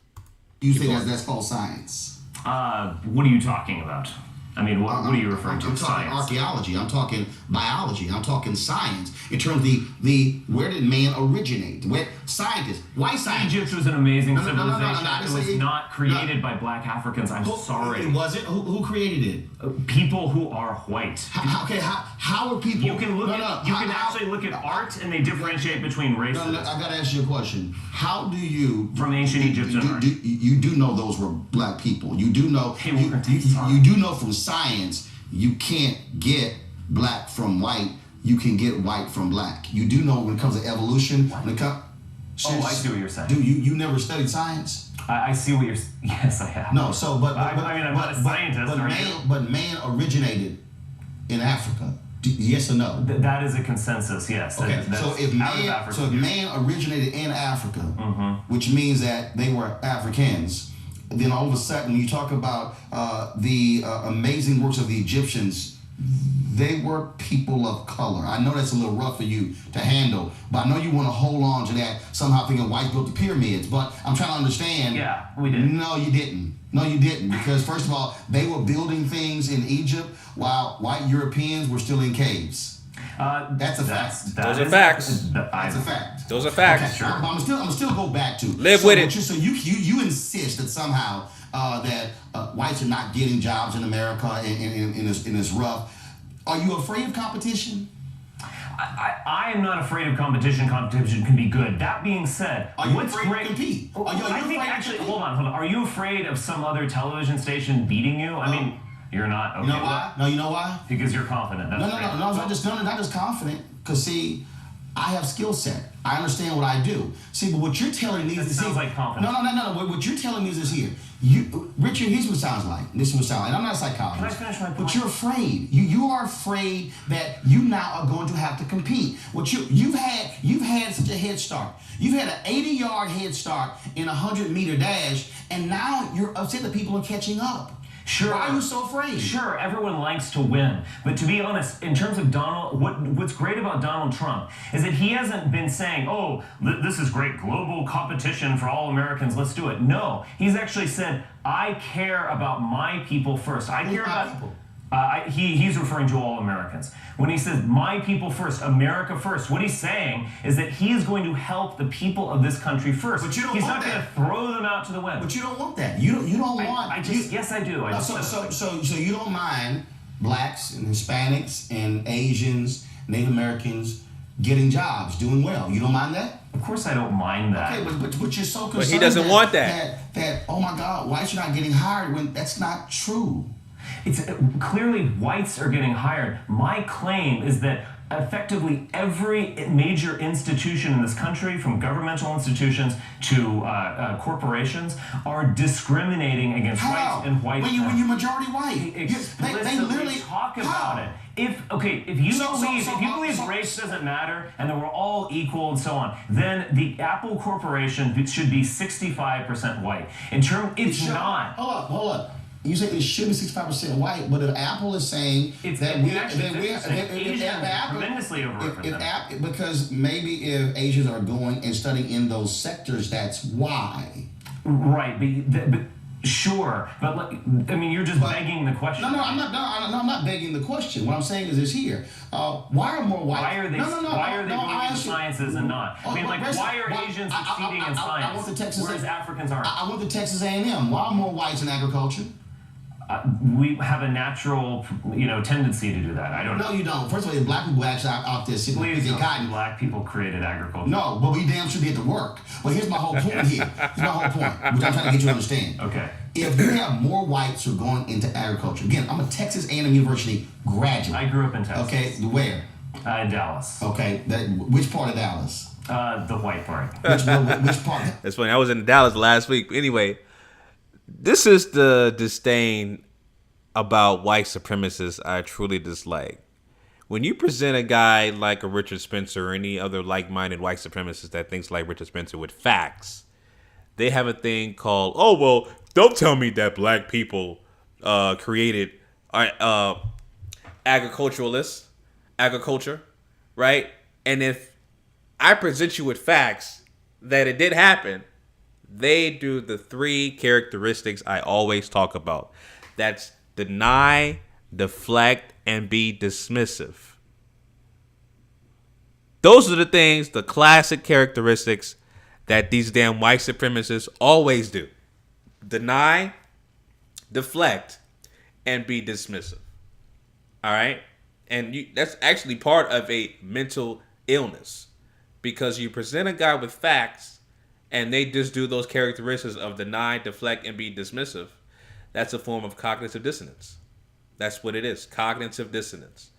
You think that's false science? What are you talking about? I mean, what are you referring to? I'm talking Science? archaeology. I'm talking biology. I'm talking science. In terms of the where did man originate? Where scientists, white scientists. Egypt was an amazing No, civilization. no, It was not created by black Africans. I'm sorry. It wasn't. Who created it? People who are white. How are people? You can look actually look at art, and they differentiate between races. I gotta ask you a question. How do you From ancient Egyptian art. You do know those were black people. You do know. Hey, you do know from science you can't get black from white. You can get white from black. You do know when it comes to evolution. When it comes. Oh, I see what you're saying. Do you never studied science? I see what you're. Yes, I have. No. So, but I mean, I'm not a scientist. But man originated in Africa. Yes or no? That is a consensus. Yes. Okay. That's So if man originated in Africa, which means that they were Africans, then all of a sudden you talk about the amazing works of the Egyptians. They were people of color. I know that's a little rough for you to handle, but I know you want to hold on to that somehow thinking whites built the pyramids. But I'm trying to understand. Yeah, we did. No, you didn't. No, you didn't. Because first of all, they were building things in Egypt while white Europeans were still in caves. That's a fact. Those are facts. That's a fact. Those are facts. Okay, I'm still go back to live with it. So you insist that somehow that whites are not getting jobs in America in this rough. Are you afraid of competition? I am not afraid of competition. Competition can be good. That being said, are you what's afraid great? To compete? Hold on. Are you afraid of some other television station beating you? I mean, you're not. Okay, you know why? No, you know why? Because you're confident. That's No. Not just confident. Because see, I have skill set. I understand what I do. See, but what you're telling me is sounds like confidence. No. What you're telling me is this here. Richard, here's what it sounds like. This is what it sounds like. And I'm not a psychologist. Can I finish my point? But you're afraid. You are afraid that you now are going to have to compete. You've had such a head start. You've had an 80-yard head start in a 100-meter dash, and now you're upset that people are catching up. Sure. Why are you so afraid? Sure, everyone likes to win. But to be honest, in terms of Donald, what's great about Donald Trump is that he hasn't been saying, oh, this is great global competition for all Americans, let's do it. No, he's actually said, I care about my people first. I care about people. He's referring to all Americans. When he says, my people first, America first, what he's saying is that he is going to help the people of this country first. But you don't he's want not going to throw them out to the wind. But you don't want that. You don't want... Yes, I do. So you don't mind blacks and Hispanics and Asians, Native Americans getting jobs, doing well. You don't mind that? Of course I don't mind that. Okay, but you're so concerned But he doesn't want that. That, oh my God, whites are not getting hired when that's not true. It's clearly whites are getting hired. My claim is that effectively every major institution in this country, from governmental institutions to corporations, are discriminating against whites and white. When you're majority white, they literally talk about it. If you believe race doesn't matter and that we're all equal and so on, then the Apple Corporation should be 65% white. It's not. Hold up. You say it should be 65% white, but if Apple is saying that we're tremendously overrepresented. Because maybe if Asians are going and studying in those sectors, that's why. Right, but sure, but you're just begging the question. No, I'm not begging the question. What I'm saying is this here: why are more white? Why are they moving to sciences and not? Why are Asians succeeding in science, whereas Africans aren't? I went to Texas A&M. Why are more whites in agriculture? We have a natural, tendency to do that. I don't know. No, you don't. First of all, black people actually out there sitting Please picking cotton. Black people created agriculture. No, but we damn sure did the work. But here's my whole point here. Here's my whole point, which I'm trying to get you to understand. Okay. If you have more whites who are going into agriculture, again, I'm a Texas A&M University graduate. I grew up in Texas. Okay, where? In Dallas. Okay, which part of Dallas? The white part. Which part? That's funny. I was in Dallas last week. Anyway, this is the disdain about white supremacists I truly dislike. When you present a guy like a Richard Spencer or any other like-minded white supremacist that thinks like Richard Spencer with facts, they have a thing called, oh, well, don't tell me that black people created agriculture, right? And if I present you with facts that it did happen, they do the 3 characteristics I always talk about. That's deny, deflect, and be dismissive. Those are the things, the classic characteristics that these damn white supremacists always do. Deny, deflect, and be dismissive. All right? And that's actually part of a mental illness, because you present a guy with facts and they just do those characteristics of deny, deflect, and be dismissive. That's a form of cognitive dissonance. That's what it is, cognitive dissonance.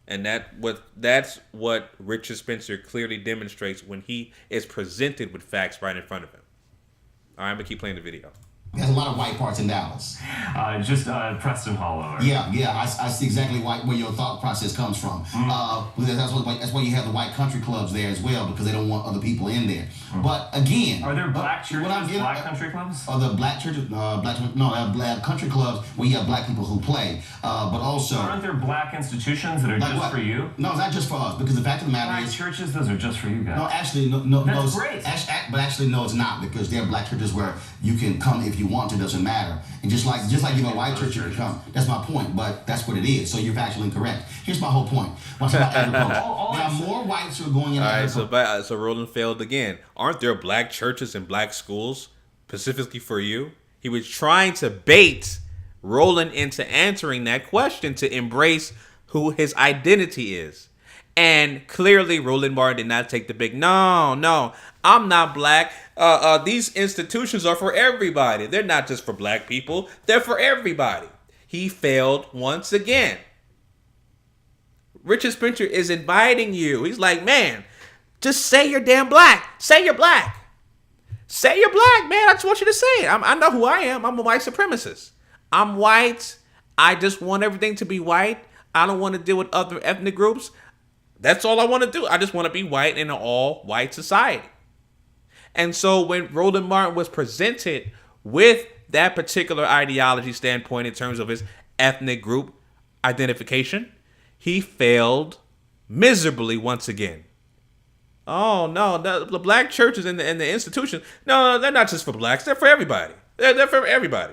And that's what Richard Spencer clearly demonstrates when he is presented with facts right in front of him. All right, I'm going to keep playing the video. There's a lot of white parts in Dallas. Just Preston Hollow. Yeah, I see exactly where your thought process comes from. That's why you have the white country clubs there as well, because they don't want other people in there. But again, are there black churches, black country clubs? Are the black churches, black country clubs where you have black people who play, but also aren't there black institutions that are just for you? No, it's not just for us, because the fact of the matter is churches, those are just for you guys. No, actually, no. That's great. But actually, no, it's not, because there are black churches where you can come if you want to, doesn't matter. And just like white church, you can come. That's my point, but that's what it is. So you're factually incorrect. Here's my whole point. Once about agriculture, there are more whites who are going into agriculture. All right, so Roland failed again. Aren't there black churches and black schools specifically for you? He was trying to bait Roland into answering that question, to embrace who his identity is. And clearly, Roland Martin did not take the big, no, I'm not black. These institutions are for everybody. They're not just for black people. They're for everybody. He failed once again. Richard Spencer is inviting you. He's like, man, just say you're damn black. Say you're black. Say you're black, man. I just want you to say it. I know who I am. I'm a white supremacist. I'm white. I just want everything to be white. I don't want to deal with other ethnic groups. That's all I want to do. I just want to be white in an all-white society. And so when Roland Martin was presented with that particular ideology standpoint in terms of his ethnic group identification, he failed miserably once again. Oh, no, the black churches and the institutions, no, they're not just for blacks. They're for everybody. They're for everybody.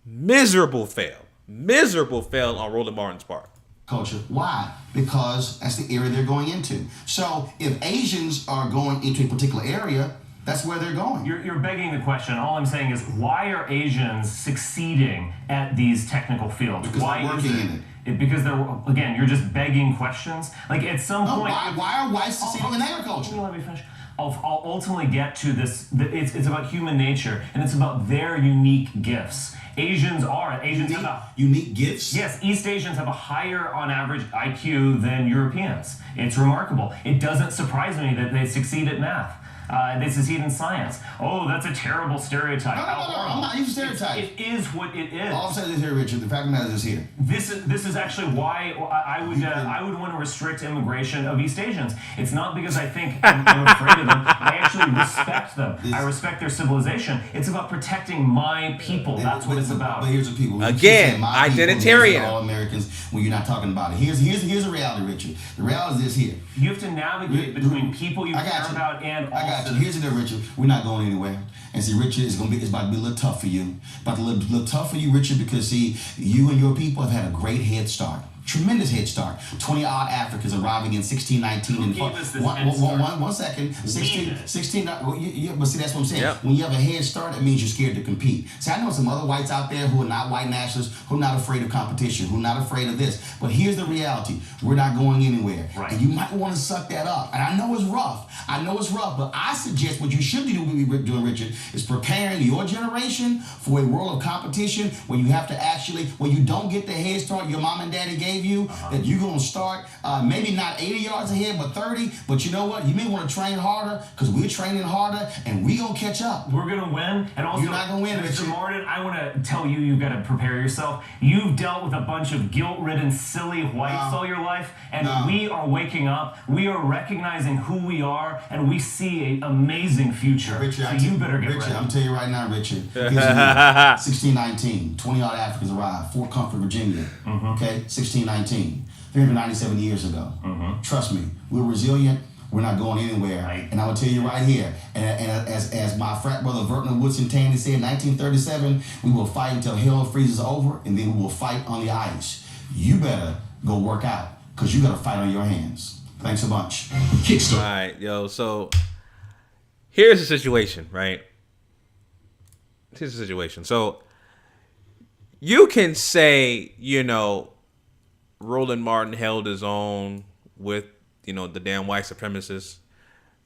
Miserable fail on Roland Martin's part. Culture. Why? Because that's the area they're going into. So if Asians are going into a particular area, that's where they're going. You're begging the question. All I'm saying is, why are Asians succeeding at these technical fields? Because why they're working in it. Because they're, again, you're just begging questions. Like at some point, why are whites succeeding in agriculture? Let me finish. I'll ultimately get to this. It's about human nature, and it's about their unique gifts. Asians have unique gifts? Yes, East Asians have a higher on average IQ than Europeans. It's remarkable. It doesn't surprise me that they succeed at math. They succeed in science. Oh, that's a terrible stereotype. No, I'm not using stereotypes. It is what it is. All I'm saying is here, Richard, the fact of the matter is here. This is actually why I would want to restrict immigration of East Asians. It's not because I think I'm afraid of them. I actually respect them. I respect their civilization. It's about protecting my people. That's what it's about. But here's the people. Again, identitarian. All Americans when you're not talking about it. Here's the reality, Richard. The reality is here. You have to navigate between people you care about and all. Here's the Richard. We're not going anywhere. And see, Richard, it's about to be a little tough for you. About to be a little tough for you, Richard, because see, you and your people have had a great head start. Tremendous head start. 20-odd Africans arriving in 1619. One second. 16. But see, that's what I'm saying. Yep. When you have a head start, it means you're scared to compete. See, I know some other whites out there who are not white nationalists, who are not afraid of competition, who are not afraid of this. But here's the reality. We're not going anywhere. Right. And you might want to suck that up. And I know it's rough. But I suggest what you should be doing, Richard, is preparing your generation for a world of competition where you have to where you don't get the head start your mom and daddy gave you, that you're going to start maybe not 80 yards ahead, but 30. But you know what? You may want to train harder, because we're training harder, and we're going to catch up. We're going to win. And also, you're not going to win, Mr. Martin, I want to tell you, you've got to prepare yourself. You've dealt with a bunch of guilt-ridden, silly whites all your life, and we are waking up. We are recognizing who we are, and we see an amazing future. Richard, so you better get ready. I'm telling you right now, Richard. 1619, 20-odd Africans arrived, Fort Comfort, Virginia. Okay, 1619, 397 years ago. Trust me, we're resilient. We're not going anywhere. Right. And I will tell you right here, and as my frat brother Vertner Woodson Tandy said in 1937, we will fight until hell freezes over, and then we will fight on the ice. You better go work out, because you got a fight on your hands. Thanks a bunch. All right, yo, so here's the situation, right? Here's the situation. So you can say, Roland Martin held his own with, the damn white supremacists,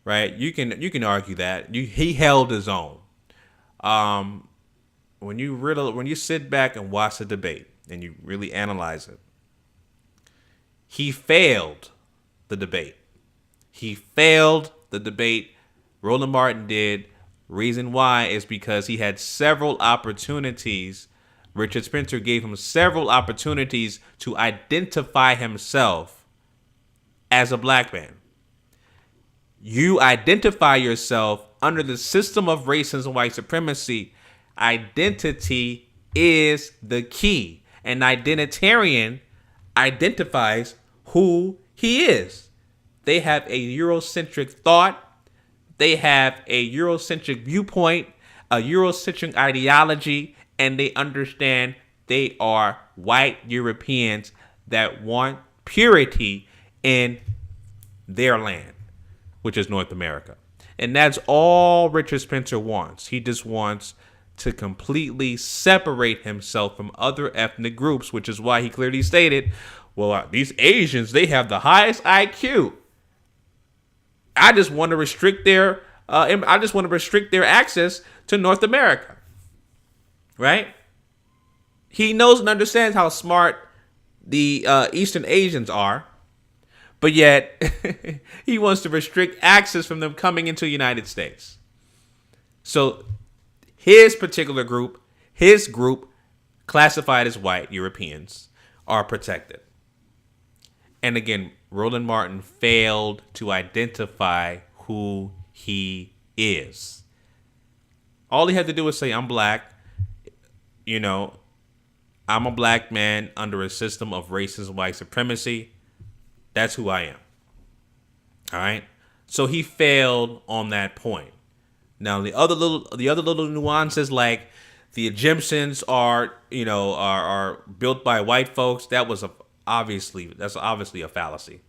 right? You can argue that. He held his own. When you sit back and watch the debate and you really analyze it, he failed the debate. He failed the debate. Roland Martin did. Reason why is because he had several opportunities. Richard Spencer gave him several opportunities to identify himself as a black man. You identify yourself under the system of racism and white supremacy. Identity is the key. An identitarian identifies who he is. They have a Eurocentric thought. They have a Eurocentric viewpoint, a Eurocentric ideology, and they understand they are white Europeans that want purity in their land, which is North America. And that's all Richard Spencer wants. He just wants to completely separate himself from other ethnic groups, which is why he clearly stated, well, these Asians, they have the highest IQ. I just want to restrict their access to North America. Right? He knows and understands how smart the Eastern Asians are, but yet he wants to restrict access from them coming into the United States. So his particular group, classified as white Europeans, are protected. And again, Roland Martin failed to identify who he is. All he had to do was say, I'm black. I'm a black man under a system of racist white supremacy. That's who I am. All right. So he failed on that point. Now the other little nuances, like the Egyptians are built by white folks. That's obviously a fallacy.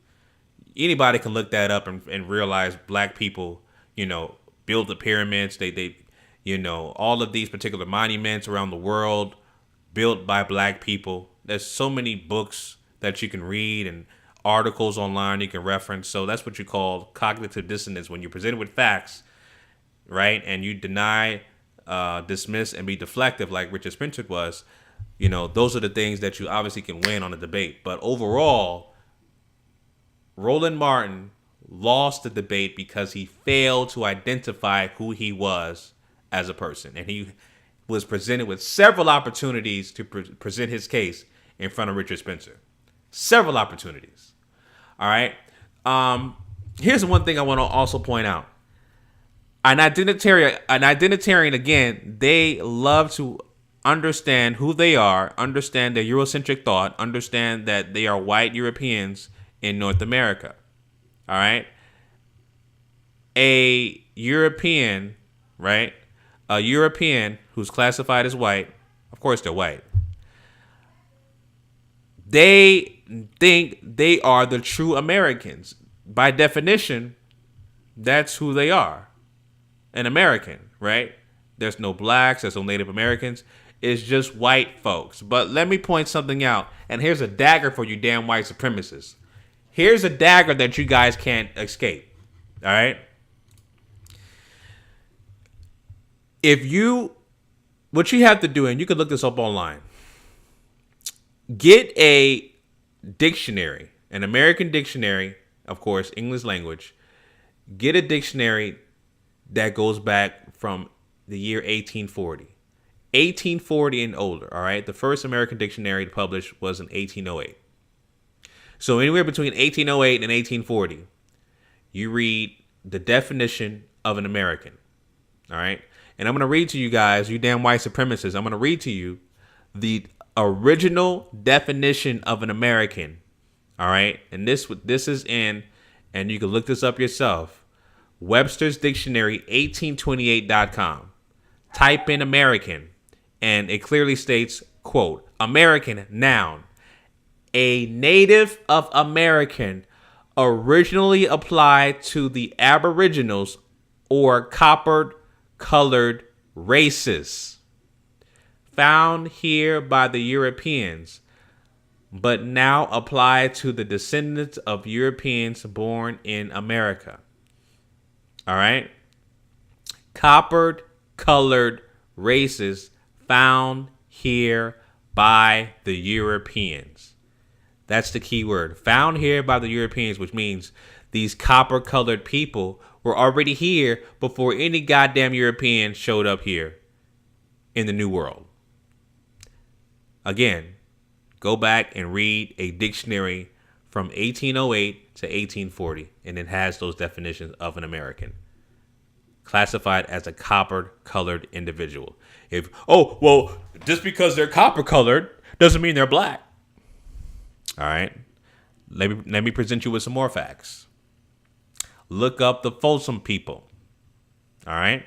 Anybody can look that up and realize black people, built the pyramids. They all of these particular monuments around the world built by black people. There's so many books that you can read and articles online you can reference. So that's what you call cognitive dissonance, when you're presented with facts, right? And you deny, dismiss, and be deflective like Richard Spencer was. Those are the things that you obviously can win on a debate. But overall, Roland Martin lost the debate because he failed to identify who he was as a person. And he was presented with several opportunities to present his case in front of Richard Spencer. Several opportunities. All right. Here's one thing I want to also point out. An identitarian, again, they love to understand who they are, understand their Eurocentric thought, understand that they are white Europeans in North America. All right. A European, right? A European who's classified as white, of course they're white. They think they are the true Americans. By definition, that's who they are. An American, right? There's no blacks, there's no Native Americans. It's just white folks. But let me point something out. And here's a dagger for you damn white supremacists. Here's a dagger that you guys can't escape. All right? What you have to do, and you can look this up online, get a dictionary, an American dictionary, of course, English language. Get a dictionary that goes back from the year 1840. 1840 and older, all right? The first American dictionary published was in 1808. So anywhere between 1808 and 1840, you read the definition of an American, all right? And I'm going to read to you guys, you damn white supremacists, I'm going to read to you the original definition of an American, all right? And this is in and you can look this up yourself. Webster's Dictionary 1828.com. Type in American, and it clearly states, quote, American, noun, a native of American, originally applied to the Aboriginals or copper-colored races, found here by the Europeans, but now applied to the descendants of Europeans born in America. All right? Copper-colored races found here by the Europeans. That's the key word. Found here by the Europeans, which means these copper-colored people were already here before any goddamn European showed up here in the New World. Again, go back and read a dictionary from 1808 to 1840, and it has those definitions of an American. Classified as a copper-colored individual. Just because they're copper-colored doesn't mean they're black. All right? Let me present you with some more facts. Look up the Folsom people. All right?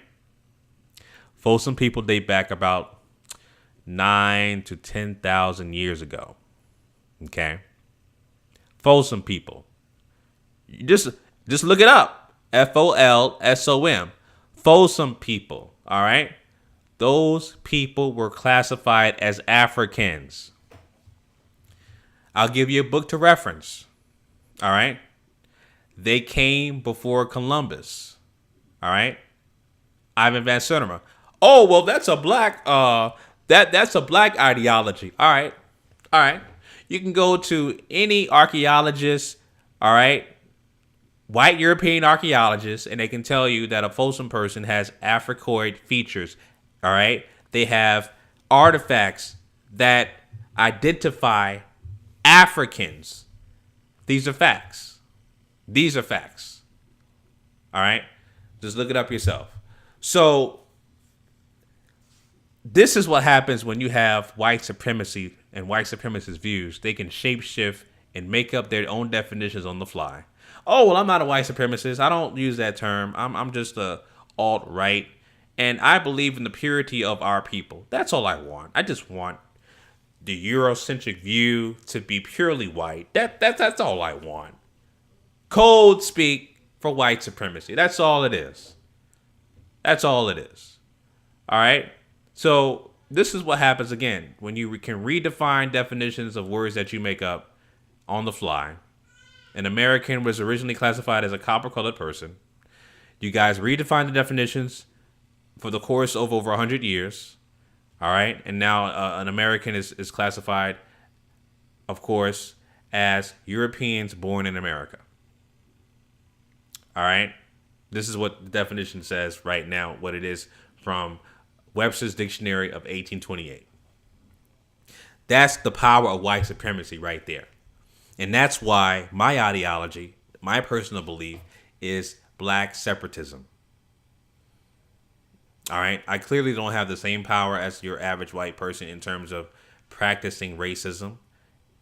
Folsom people date back about 9 to 10,000 years ago. Okay? Folsom people. You just look it up. Folsom. Folsom people. All right? Those people were classified as Africans. I'll give you a book to reference. All right? They came before Columbus. All right? Ivan Van Sertima. Oh, well, that's a black that's a black ideology. All right. All right. You can go to any archaeologist, all right? White European archaeologists, and they can tell you that a Folsom person has Africoid features. All right? They have artifacts that identify Africans. These are facts. These are facts. All right? Just look it up yourself. So, this is what happens when you have white supremacy and white supremacist views. They can shapeshift and make up their own definitions on the fly. Oh, well, I'm not a white supremacist. I don't use that term. I'm just a alt-right. And I believe in the purity of our people. That's all I want. I just want the Eurocentric view to be purely white. That's all I want. Code speak for white supremacy. That's all it is. That's all it is. All right? So this is what happens again when you can redefine definitions of words that you make up on the fly. An American was originally classified as a copper-colored person. You guys redefine the definitions for the course of over 100 years. All right. And now an American is classified, of course, as Europeans born in America. All right. This is what the definition says right now, what it is from Webster's Dictionary of 1828. That's the power of white supremacy right there. And that's why my ideology, my personal belief, is black separatism. All right. I clearly don't have the same power as your average white person in terms of practicing racism.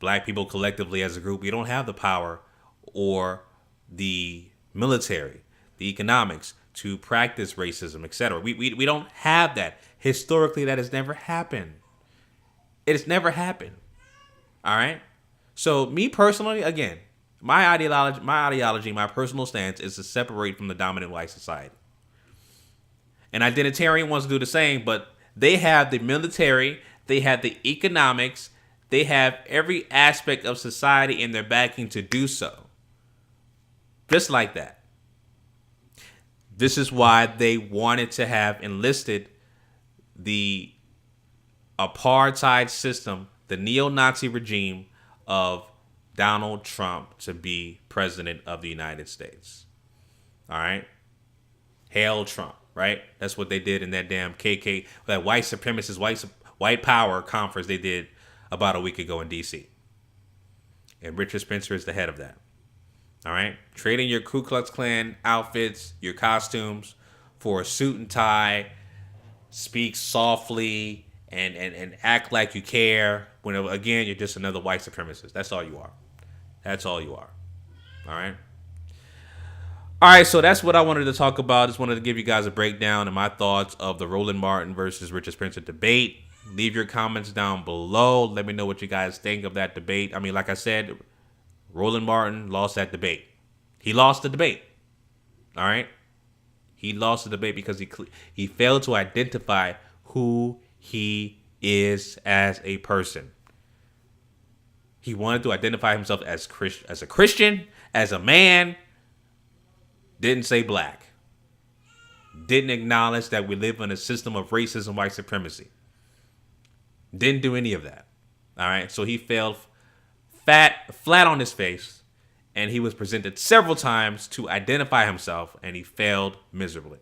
Black people collectively as a group, we don't have the power or the military, the economics to practice racism, etc. We don't have that. Historically, that has never happened. It has never happened. All right. So me personally, again, my ideology, my personal stance is to separate from the dominant white society. And identitarian wants to do the same, but they have the military, they have the economics, they have every aspect of society in their backing to do so. Just like that. This is why they wanted to have enlisted the apartheid system, the neo-Nazi regime of Donald Trump to be president of the United States. All right? Hail Trump, right? That's what they did in that damn that white supremacist, white power conference they did about a week ago in D.C. And Richard Spencer is the head of that. All right? Trading your Ku Klux Klan outfits, your costumes for a suit and tie, speak softly, and act like you care when, again, you're just another white supremacist. That's all you are. That's all you are. All right? All right, so that's what I wanted to talk about. Just wanted to give you guys a breakdown and my thoughts of the Roland Martin versus Richard Spencer debate. Leave your comments down below. Let me know what you guys think of that debate. I mean, like I said, Roland Martin lost that debate. He lost the debate. All right? He lost the debate because he failed to identify who he is as a person. He wanted to identify himself as a Christian, as a man. Didn't say black. Didn't acknowledge that we live in a system of racism, white supremacy. Didn't do any of that. All right. So he fell flat on his face, and he was presented several times to identify himself, and he failed miserably.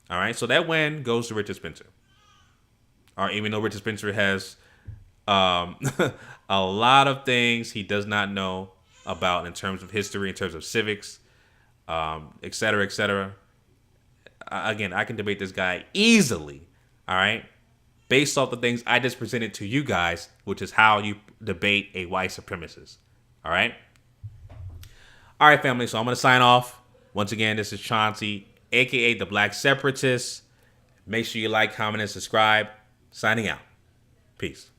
All right. So that win goes to Richard Spencer. All right. Even though Richard Spencer has a lot of things he does not know about in terms of history, in terms of civics, et cetera, et cetera. Again, I can debate this guy easily, all right, based off the things I just presented to you guys, which is how you debate a white supremacist, all right? All right, family, so I'm going to sign off. Once again, this is Chauncey, a.k.a. the Black Separatist. Make sure you like, comment, and subscribe. Signing out. Peace.